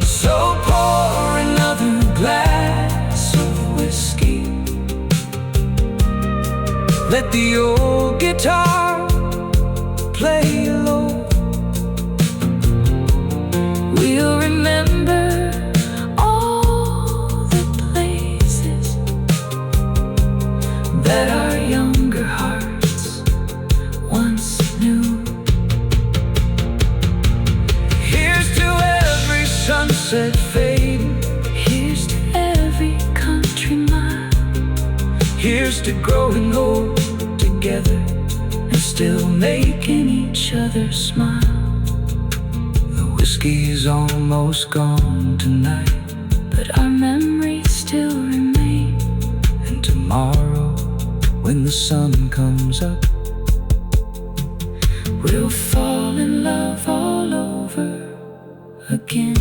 so pour another glass of whiskey, let the old guitar play low. we'll remember all the places that our younger hearts once knew. Here's to every sunset fading, Here's to every country mile. here's to growing old together and still making each other smile. The whiskey's almost gone tonight, But our memories still remain. and tomorrow when the sun comes up, We'll fall in love all over again.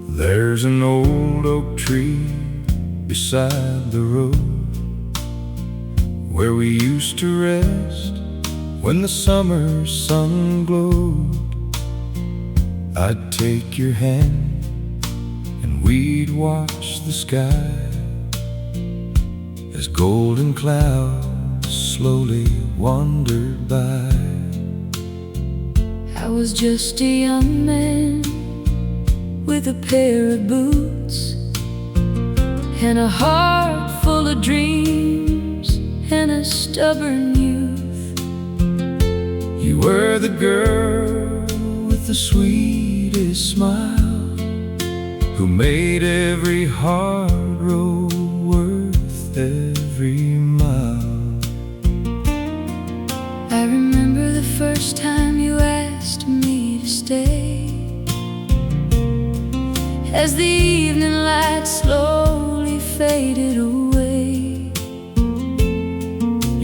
there's an old oak tree beside the road where we used to rest when the summer sun glowed. I'd take your hand and we'd watch the sky as golden clouds slowly wandered by. I was just a young man with a pair of boots and a heart full of dreams and a stubborn youth. You were the girl with the sweetest smile, who made every hard road worth every mile. I remember the first time you asked me to stay, as the evening light slowly faded away.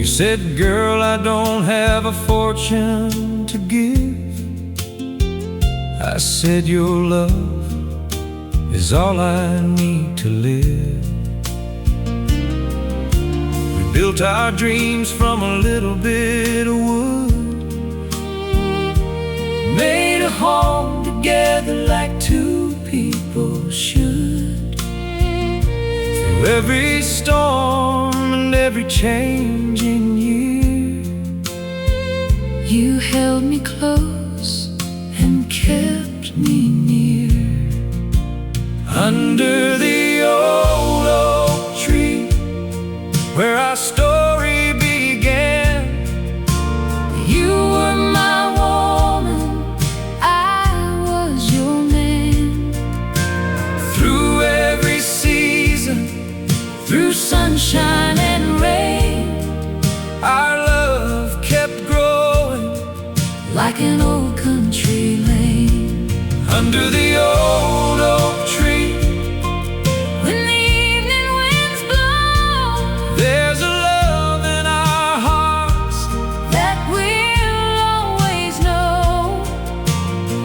You said, girl, I don't have a fortune to give. I said, your love is all I need to live. We built our dreams from a little bit of wood, made a home together like two people should. Through every storm and every changing year, you held me close and kept me near. Under the old oak tree, where our story began, you were my woman, I was your man. through every season, Through sunshine and rain, our love kept growing like an old country lane. under the old oak tree. When the evening winds blow, There's a love in our hearts, that we'll always know.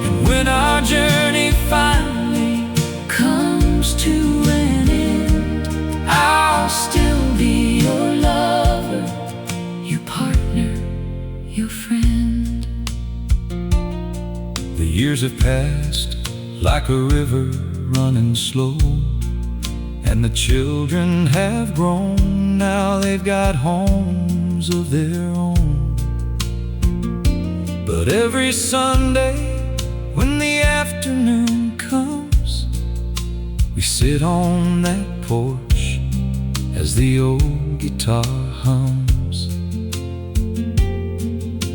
and when our journey finally Comes to an end, I'll still be your lover, your partner, your friend. The years have passed like a river running slow, and the children have grown, now they've got homes of their own. But every Sunday when the afternoon comes, we sit on that porch as the old guitar hums.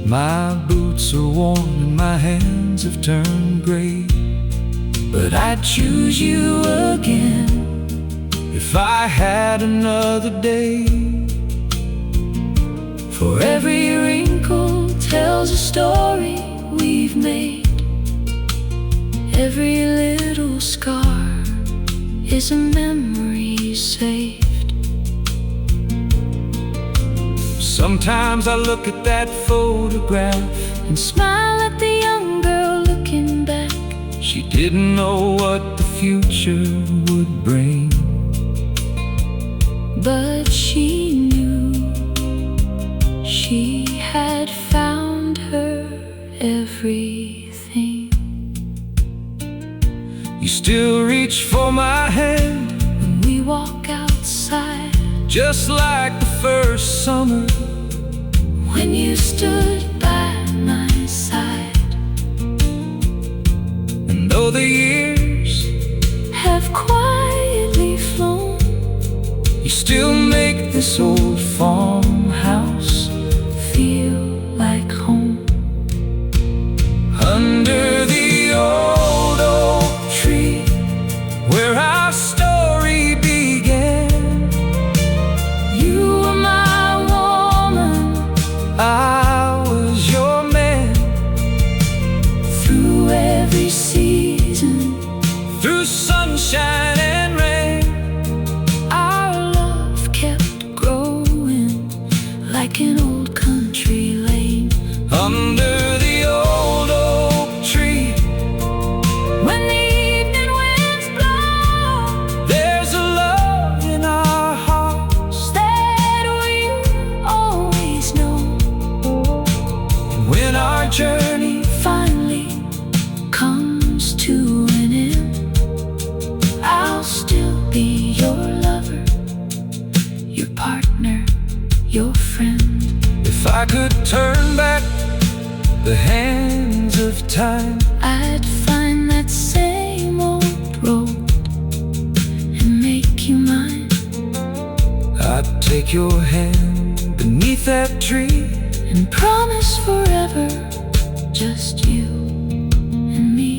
My boots are worn and my hands have turned gray, but I'd choose you again if I had another day. For every wrinkle tells a story we've made. Every little scar is a memory saved. Sometimes I look at that photograph And smile at the young girl looking back. She didn't know what the future would bring, But she knew she had found her everything. you still reach for my hand, When we walk outside, just like the first summer, when you stood by my side. and though the years Have quietly flown, you still make this old farmhouse feel like home. under the old oak tree, where our story began. You were my woman, I was your man. through every season, Through sunshine and rain, our love kept growing like an old country lane. under the old oak tree. When the evening winds blow, There's a love in our hearts, that we'll always know. when our journey Finally comes to an end, I'll still be your lover, your partner, your friend. If I could turn back the hands of time, I'd find that same old road and make you mine. I'd take your hand beneath that tree and promise forever, just you and me.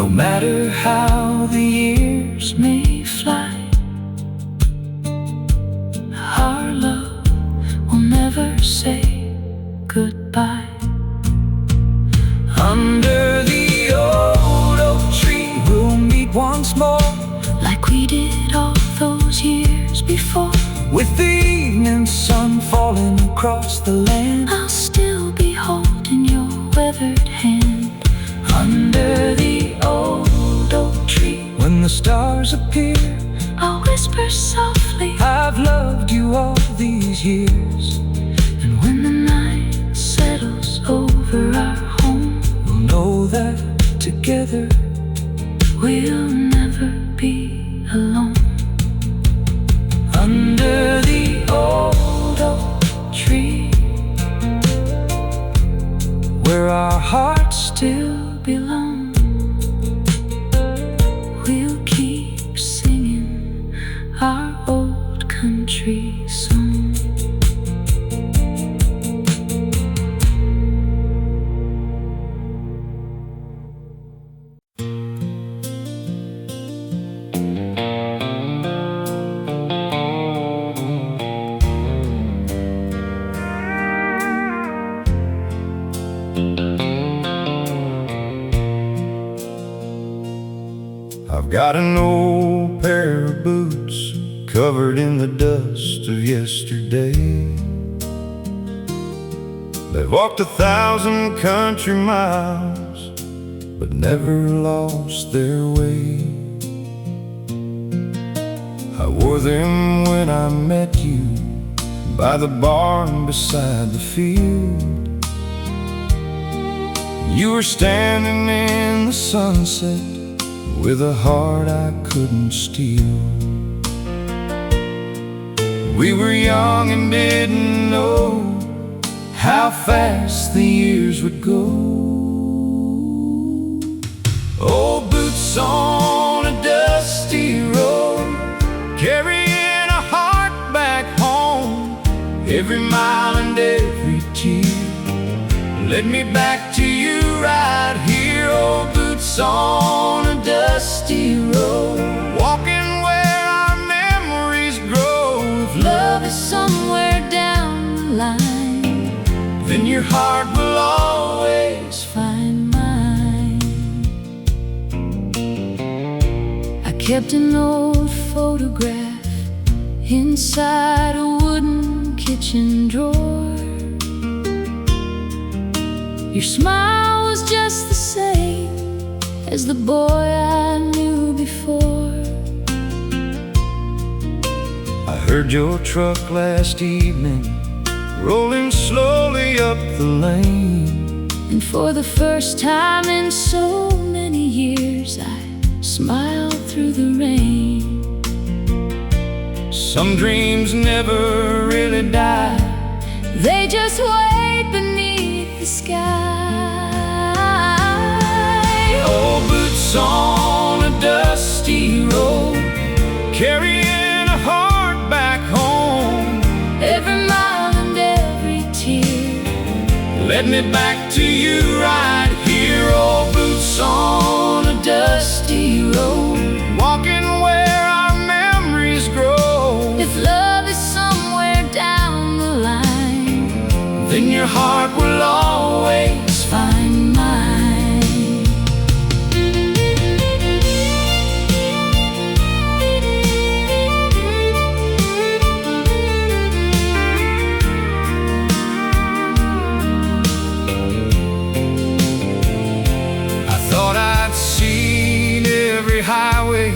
No matter how the years may fly, our love will never say goodbye. Under the old oak tree, we'll meet once more, like we did all those years before. with the evening sun falling across the land. I'll still be holding your weathered hand. Under the old oak tree, when the stars appear, I'll whisper softly, I've loved you all these years. and when the night settles over our home, We'll know that together we'll never be alone. under the old oak tree, where our hearts Still belong. We'll keep singing our old country song. I've got an old pair of boots covered in the dust of yesterday. They've walked 1,000 country miles, but never lost their way. I wore them when I met you by the barn beside the field. You were standing in the sunset with a heart I couldn't steal. We were young and didn't know how fast the years would go. Old boots on a dusty road, carrying a heart back home. Every mile and every tear led me back to you right here. Old boots on a dusty road, walking where our memories grow. If love is somewhere down the line, Then your heart will always find mine. I kept an old photograph inside a wooden kitchen drawer. Your smile was just the same as the boy I knew before. I heard your truck last evening rolling slowly up the lane, And for the first time in so many years, I smiled through the rain. Some dreams never really die, They just wait beneath the sky. old boots on a dusty road, carrying a heart back home. Every mile and every tear Led me back to you right here. Old boots on a dusty road, walking where our memories grow. If love is somewhere down the line, Then your heart will always find mine. I thought I'd seen every highway,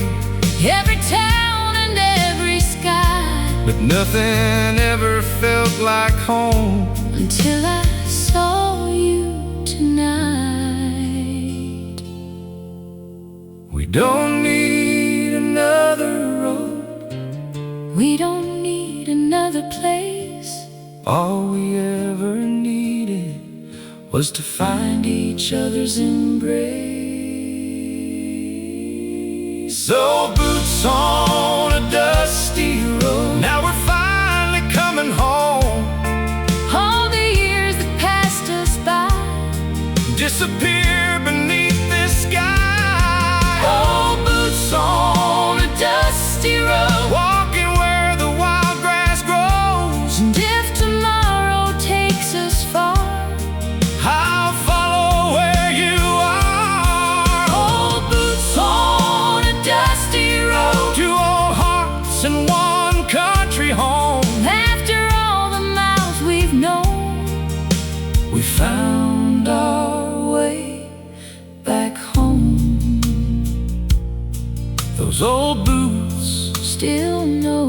Every town and every sky, but nothing ever felt like home until I saw you tonight. We don't need another road, We don't need another place. All we ever needed was to find each other's embrace. So boots on a dusty road, now we're finally coming home. All the years that passed us by disappear beneath this sky. Old boots on a dusty road, walking where the wild grass grows. and if tomorrow takes us far, I'll follow where you are. Old boots on a dusty road, two old hearts and one country home. after all the miles we've known, We found our way back home. Those old boots still know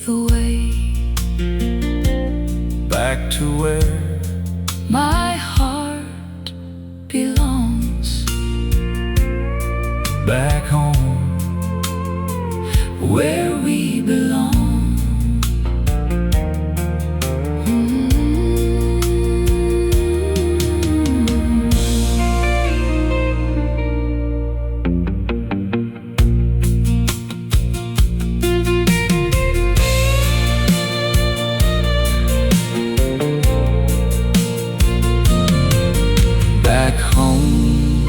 the way back to where my heart belongs. back home, Where we belong. back home,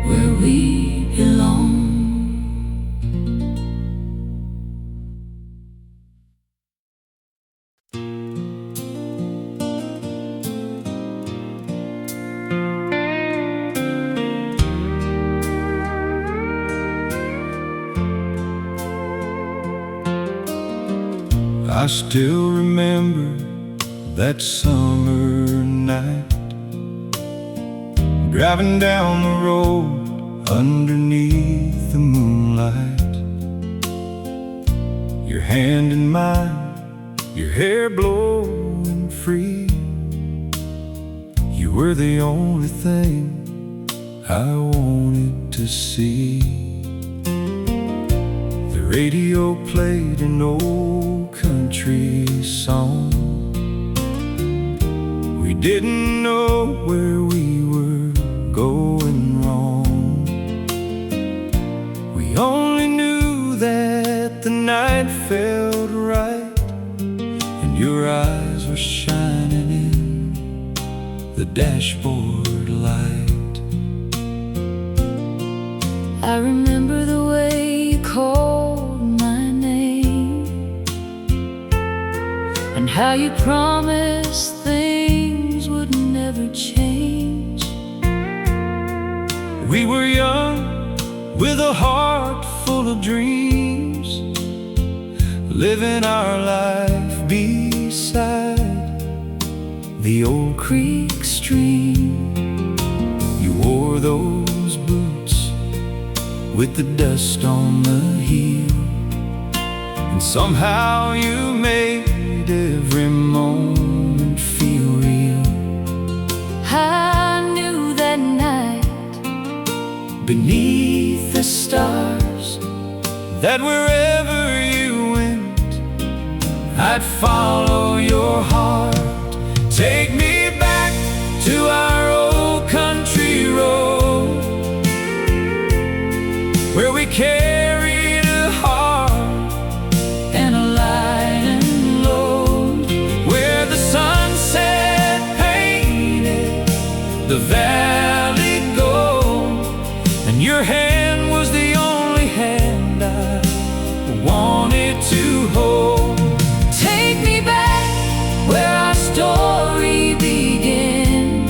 Where we belong. I still remember that summer night, driving down the road underneath the moonlight. Your hand in mine, your hair blowing free. You were the only thing I wanted to see. The radio played an old country song. We didn't know where we were going wrong. We only knew that the night felt right, and your eyes were shining in the dashboard light. I remember the way you called my name, and how you promised things would never change. We were young, with a heart full of dreams, living our life beside the old creek stream. You wore those boots with the dust on the heel, and somehow you made every moment feel real. I knew that night, Beneath the stars, that wherever you went, I'd follow your heart. Take me back to our old country road, where we carried a heart and a light and load, where the sunset painted the valley gold, and your hand was the only hand I wanted to hold. take me back where our story began.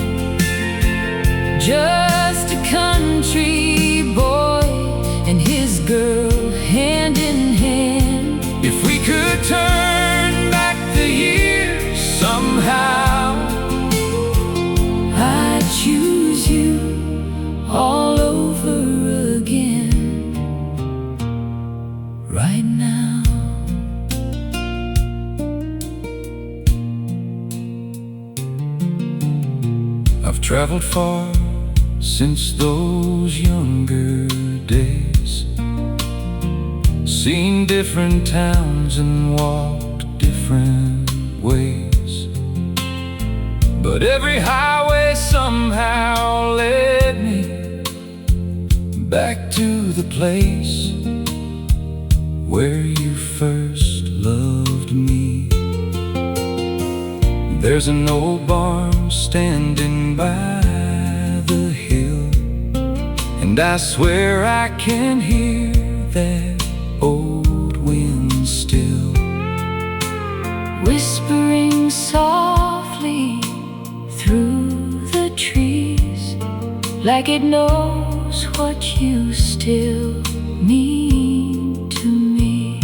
Just a country boy and his girl, hand in hand. If we could turn back the years somehow, I'd choose you all over again, right now. I've traveled far since those younger days, seen different towns and walked different every highway somehow led me back to the place where you first loved me. There's an old barn standing by the hill, and I swear I can hear that old wind still, whispering softly through the trees, like it knows what you still mean to me.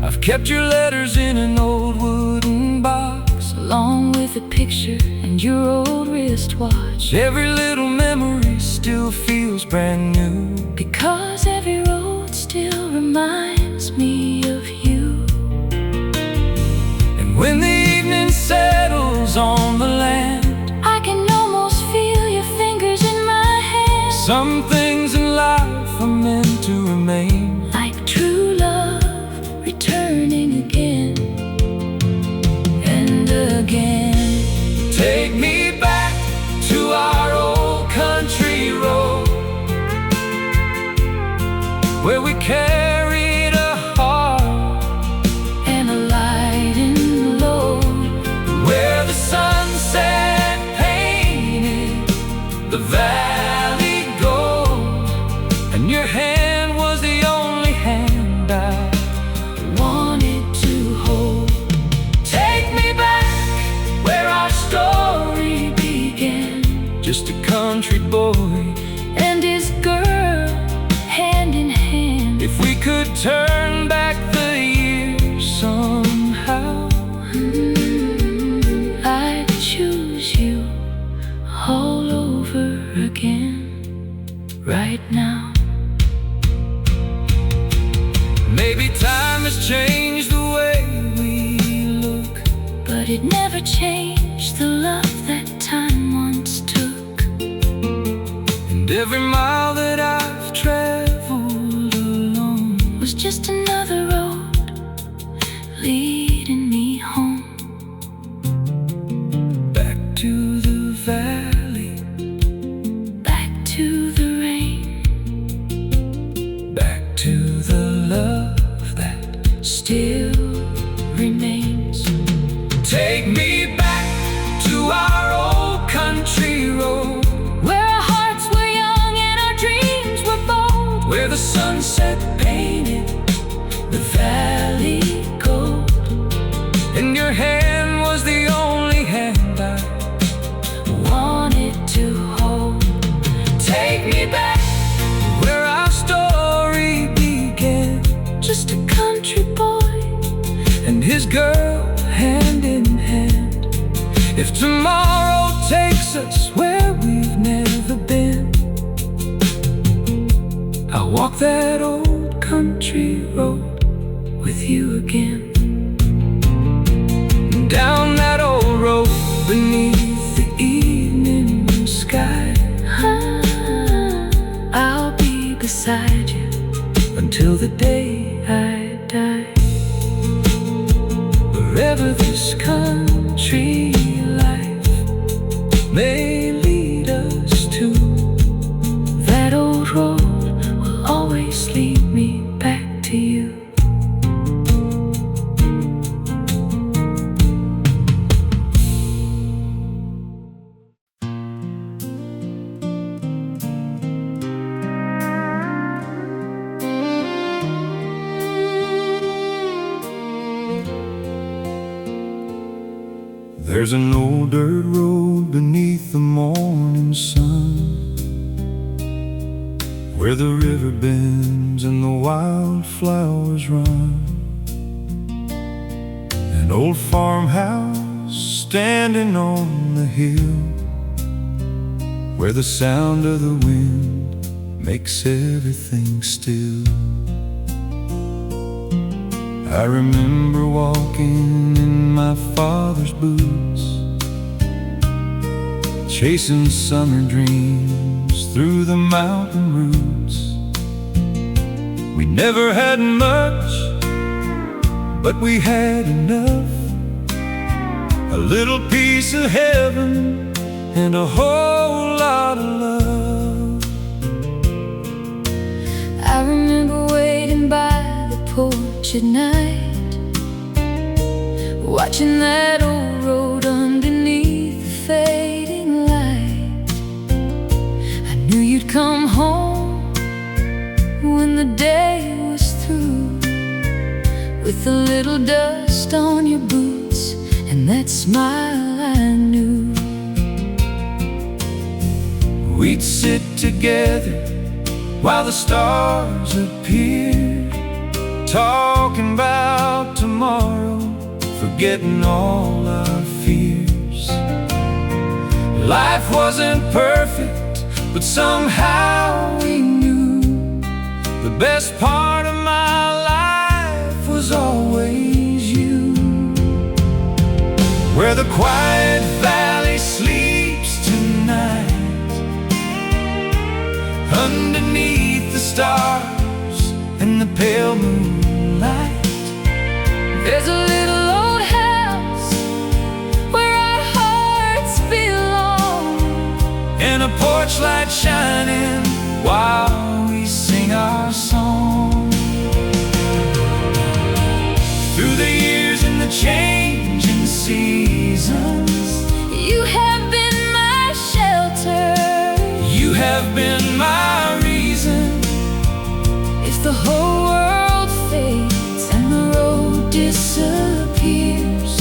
I've kept your letters in an old wooden box, along with a picture and your old wristwatch. Every little memory still feels brand new, because every road still reminds me of you. And when the evening settles on the land, I can almost feel your fingers in my hand. Some things in life are meant to remain, like true love returning again and again. Take me back to our old country road, where we carried a heart and a light in the load, where the sunset painted the valley gold, and your hand was the only hand I wanted to hold. Take me back where our story began, just a country boy and his girl, hand in hand. If we could turn back the years somehow, I'd choose you all over again right now. Maybe time has changed the way we look, but it never changed the love that time once took. and every mile that I've traveled alone was just another road leading me home. back to the valley, Back to the rain, back to the love that still remains. take me back to our old country road, Where our hearts were young and our dreams were bold, where the sunset painted the valley gold, and your hand was the only hand I wanted to hold. take me back where our story began, Just a country boy and his girl hand in hand. If tomorrow takes us where we've never been, I'll walk that old country road with you again, down that old road beneath the evening sky. I'll be beside you Until the day I die, wherever this country life may lead us to, that old road will always lead me back to you. There's an old dirt road beneath the morning sun, where the river bends and the wildflowers run. An old farmhouse standing on the hill, where the sound of the wind makes everything still. I remember walking in my father's boots, chasing summer dreams through the mountain roots. We never had much, but we had enough a little piece of heaven, and a whole lot of love. I remember waiting by the porch at night, watching that old road underneath the fading light. I knew you'd come home when the day was through, with a little dust on your boots and that smile I knew. We'd sit together while the stars appeared, talking about tomorrow, forgetting all our fears. Life wasn't perfect, but somehow we knew the best part of my life was always you. Where the quiet valley sleeps tonight, underneath the stars and the pale moonlight, there's a little old house where our hearts belong, and a porch light shining while we sing our song. Through the years and the changing seasons, you have been my shelter. you have been my reason. If the whole world fades and the road disappears,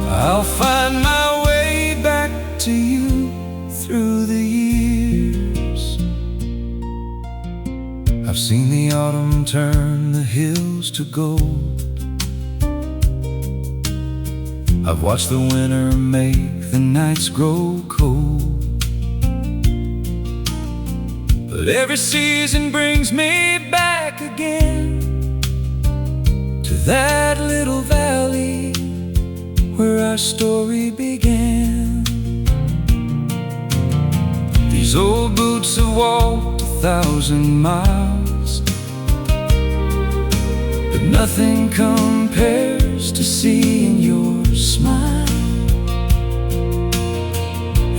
I'll find my way back to you through the years. I've seen the autumn turn the hills to gold. I've watched the winter make the nights grow cold. But every season brings me back again to that little valley where our story began. These old boots have walked 1,000 miles, but nothing compares to seeing your smile.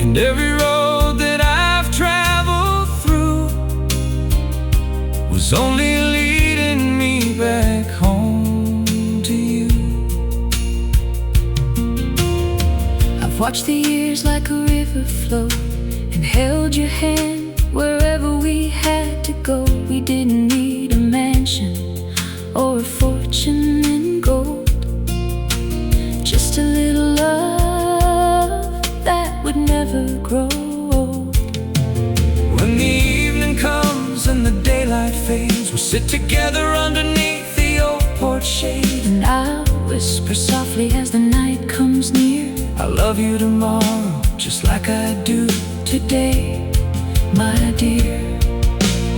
And every road that I've traveled through was only leading me back home to you. I've watched the years like a river flow and held your hand wherever we had to go. We didn't need a mansion or a fortune in gold, just a little love that would never grow old. When the evening comes and the daylight fades, we sit together underneath the old porch shade, And I'll whisper softly as the night comes near, I love you tomorrow just like I do today, my dear.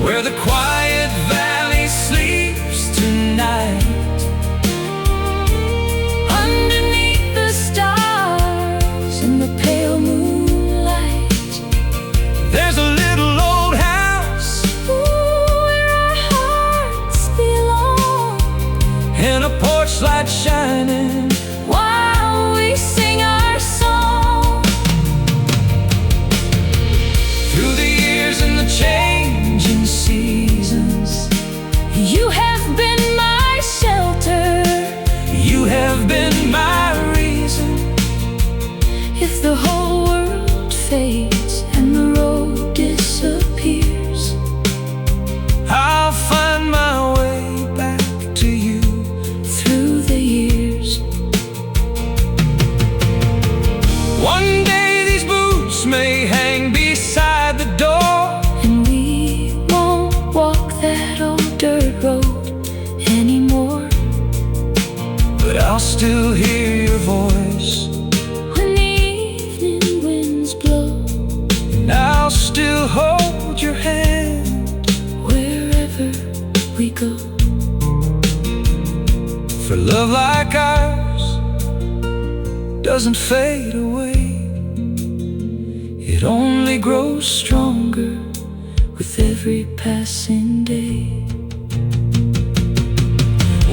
Where the quiet valley sleeps tonight, underneath the stars and the pale moonlight, there's a little old house, where our hearts belong, and a porch light shining while we sing our song. through the years and the changing seasons. You have been my shelter. You have been my reason. If the whole world fades and the road disappears, I'll find my way back to you through the years. one day. These boots may hang beside the door, And we won't walk that old dirt road anymore, but I'll still hear your voice, when the evening winds blow, and I'll still hold your hand wherever we go. for love like ours doesn't fade away. It only grows stronger with every passing day.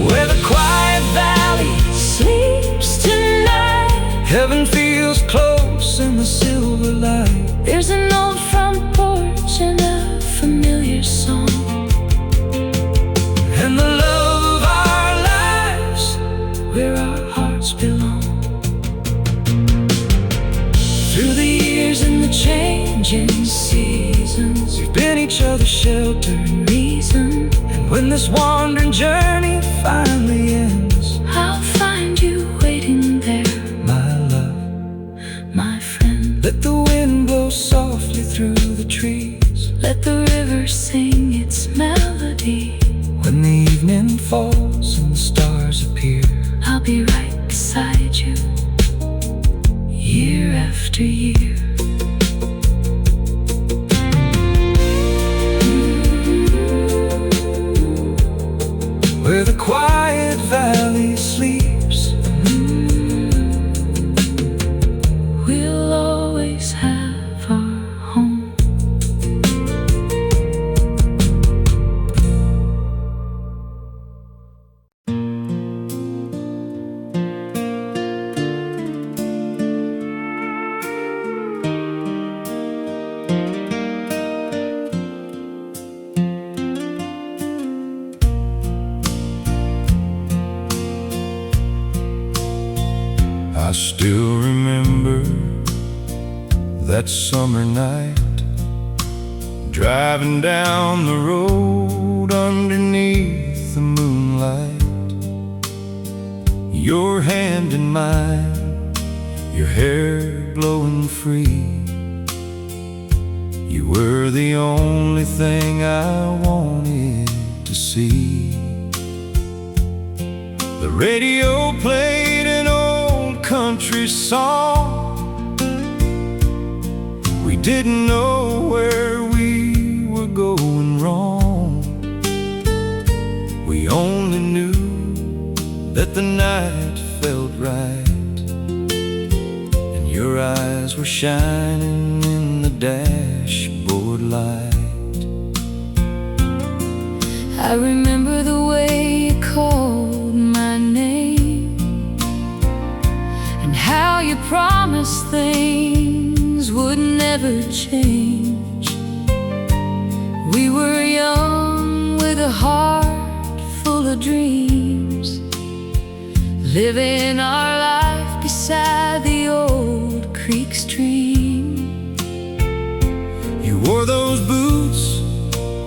Where the quiet valley Sleeps tonight, changing seasons. We've been each other's shelter and reason. And when this wandering journey finally ends, I'll find you waiting there, my love, my friend. let the wind blow softly through the trees. Let the river sing its melody. When the evening falls and the stars appear, I'll be right beside you, year after year. Where the quiet valley sleeps, we'll always have our home. I still remember that summer night, driving down the road underneath the moonlight. Your hand in mine, your hair blowing free. You were the only thing I wanted to see. The radio played an old country song. We didn't know where we were going wrong. We only knew that the night felt right, and your eyes were shining in the dashboard light. I remember the way you called my name, and how you promised things would never change. We were young with a heart full of dreams, living our life beside the old creek stream. You wore those boots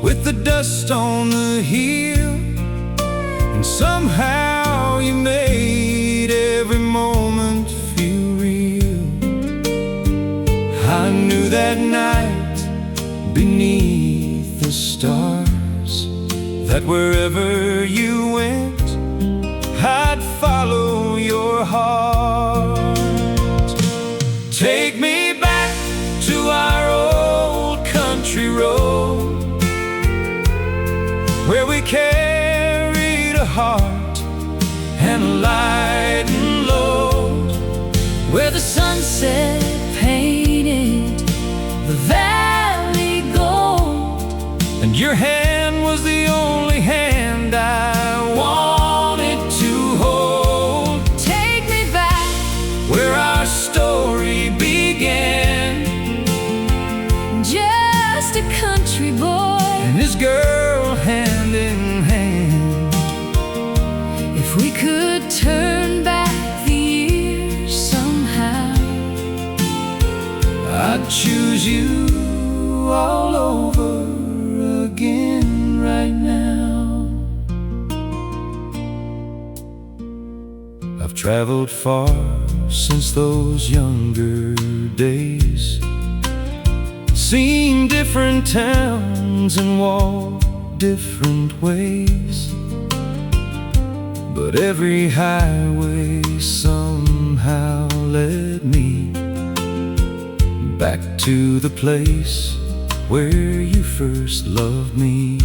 with the dust on the heel, and somehow you made every moment feel real. I knew that night beneath the stars that wherever you went, I'd follow your heart. Take me back to our old country road, where we carried a heart and a lightened load, Where the sunset painted the valley gold, and your hand was the only hand I wanted to hold. take me back Where our story began, just a country boy and this girl hand in hand. If we could turn back the years somehow, I'd choose you all over again right now. I've traveled far since those younger days, seen different towns and walked different ways, but every highway somehow led me back to the place where you first loved me.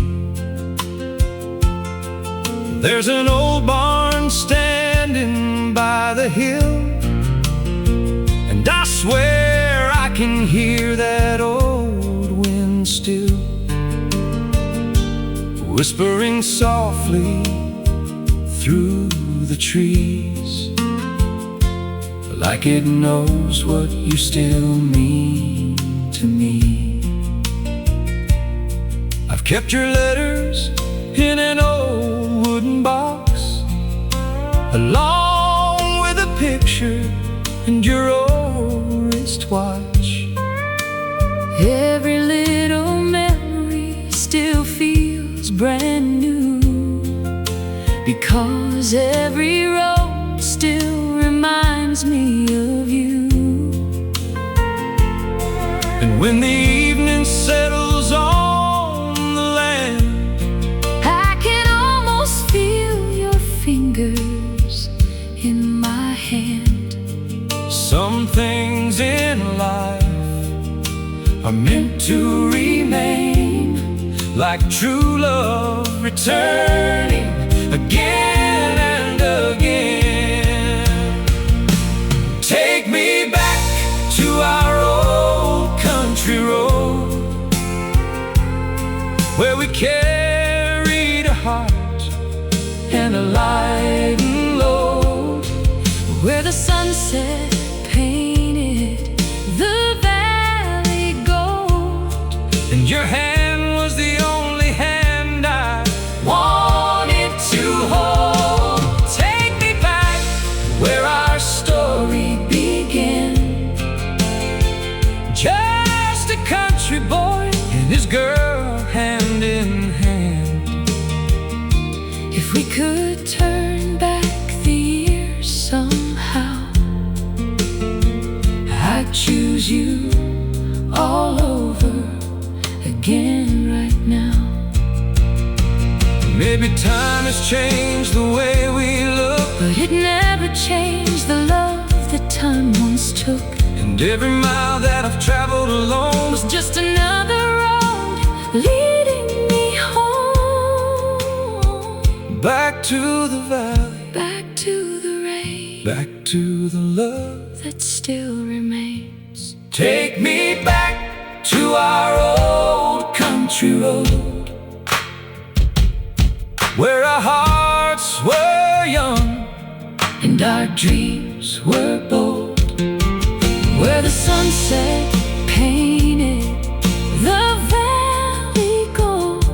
There's an old barn standing by the hill, and I swear I can hear that old wind still, whispering softly through the trees, like it knows what you still mean to me. I've kept your letters in an old wooden box, along with a picture and your old wristwatch. Every little memory still feels brand new, because every road still reminds me of you. And when the evening settles on the land, I can almost feel your fingers in my hand. some things in life are meant to remain, like true love returning again and again. Take me back to our old country road, where we carried a heart and a lightened load, where the sunset painted the valley gold, and your hand was the only hand I wanted to hold. Take me back where our story began, just a country boy and his girl hand in hand. if we could turn back the years somehow, I'd choose you all over again right now. Maybe time has changed the way we look, But it never changed the love that time once took. and every mile that I've traveled alone Was just another road leading me home. back to the valley, Back to the rain back to the love. that still remains. Take me back to our old country road, where our hearts were young And our dreams were bold, where the sunset painted the valley gold,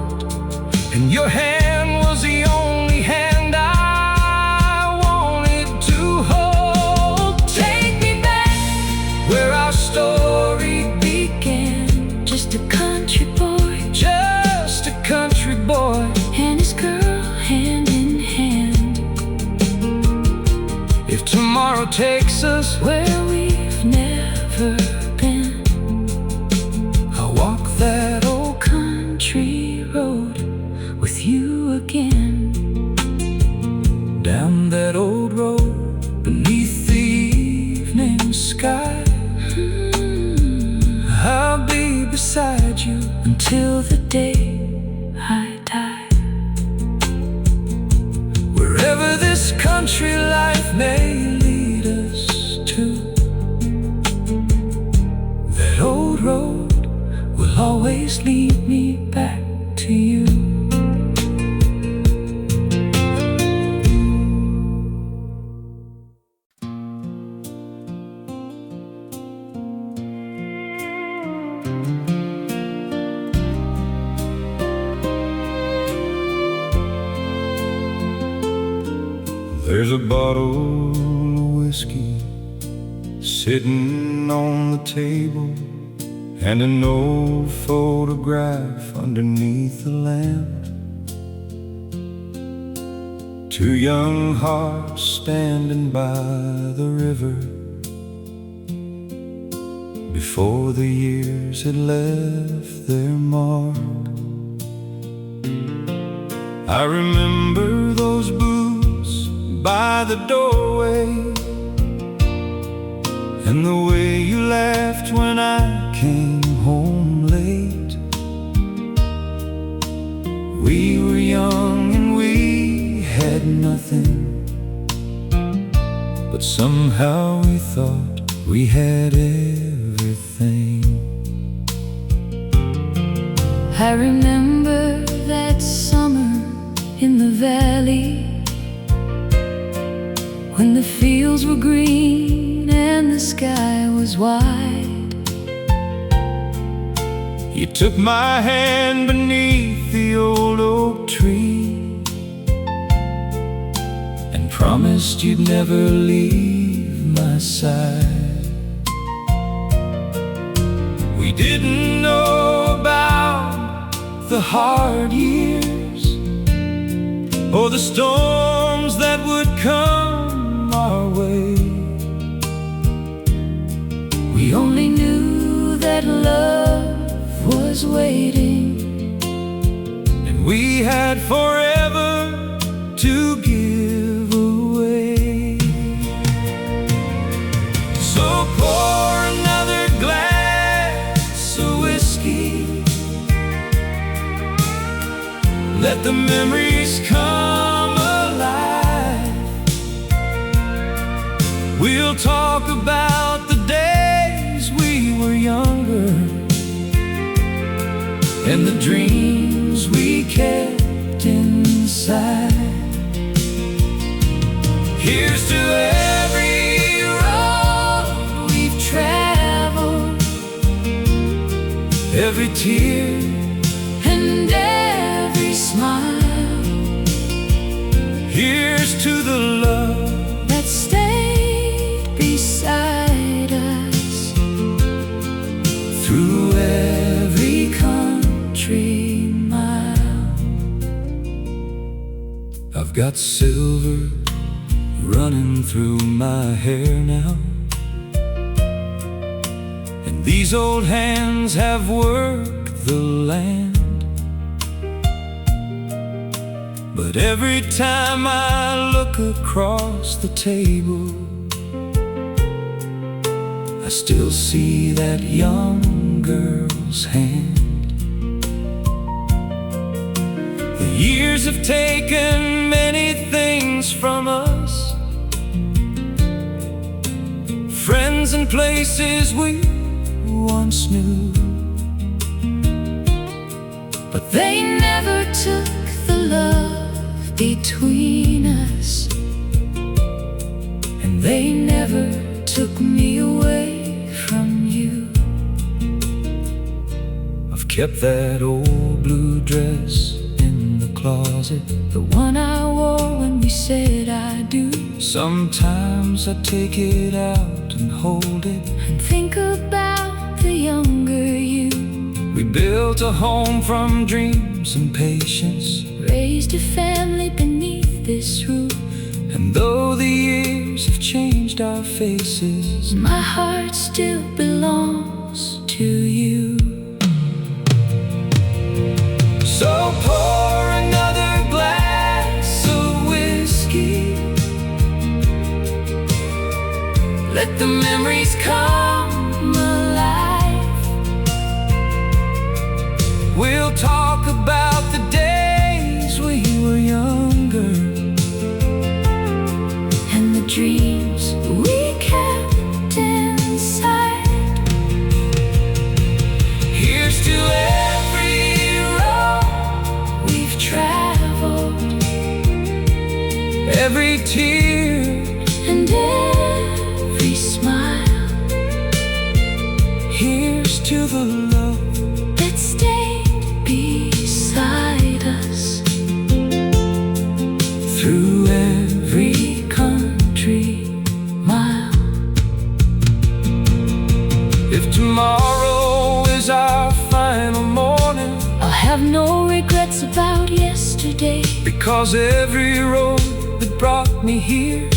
and your hand was the only hand I wanted to hold. Take me back where our story began, just a country boy just a country boy and his girl hand in hand. If tomorrow takes us Where we've never been, I'll walk that old country road with you again. down that old road beneath the evening sky. I'll be beside you Until the day I die. wherever this country life may lead us to. That old road will always lead me back to you. There's a bottle of whiskey sitting on the table, and an old photograph underneath the lamp. Two young hearts standing by the river, before the years had left their mark. I remember those boots by the doorway, and the way you laughed when I came home late. We were young and we had nothing, but somehow we thought we had everything. I remember that summer in the valley, when the fields were green and the sky was wide. You took my hand beneath the old oak tree and promised you'd never leave my side. We We didn't know about the hard years or the storms that would come our way. We only knew that love was waiting, and we had forever to give away. So pour another glass of whiskey, let the memories come alive. We'll talk about the days we were younger and the dreams we kept inside. Here's to every road we've traveled, every tear and every smile. Here's to the love that stayed beside us through every country mile. I've got silver running through my hair now, and these old hands have worked the land. But every time I look across the table, I still see that young girl's hand. The years have taken many things from us, friends and places we once knew, but they never took the love between us, and they never took me away from you. I've kept that old blue dress in the closet, the one I wore when we said I do. Sometimes I take it out and hold it and think about the younger you. We built a home from dreams and patience, raised a family beneath this roof, and though the years have changed our faces, my heart still belongs to you. So pour another glass of whiskey, let the memories come alive. We'll talk about the days we were younger and the dreams we kept inside. Here's to every road we've traveled, every tear and every smile. Here's to the love that stayed beside us through every country mile. If tomorrow is our final morning, I'll have no regrets about yesterday, because every road that brought me here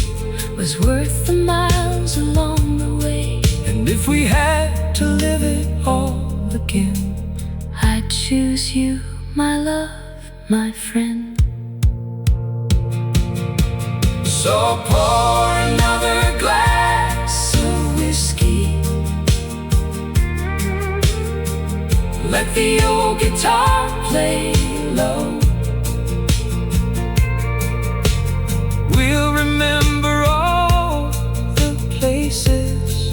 was worth the miles along the way. And if we had to live it all again, I'd choose you, my love, my friend. so pour another glass of whiskey, let the old guitar play low. We'll remember all the places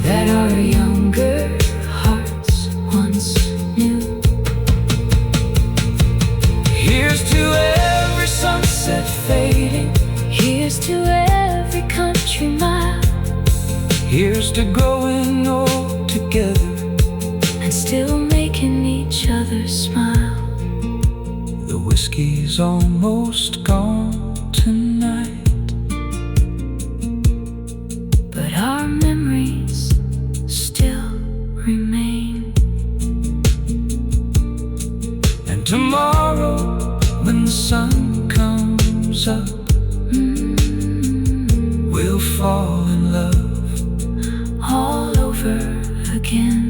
that our younger hearts once knew. Here's to every sunset fading, Here's to every country mile, here's to growing old together and still making each other smile. The whiskey's almost gone tonight, but our memories still grows up, we'll fall in love all over again.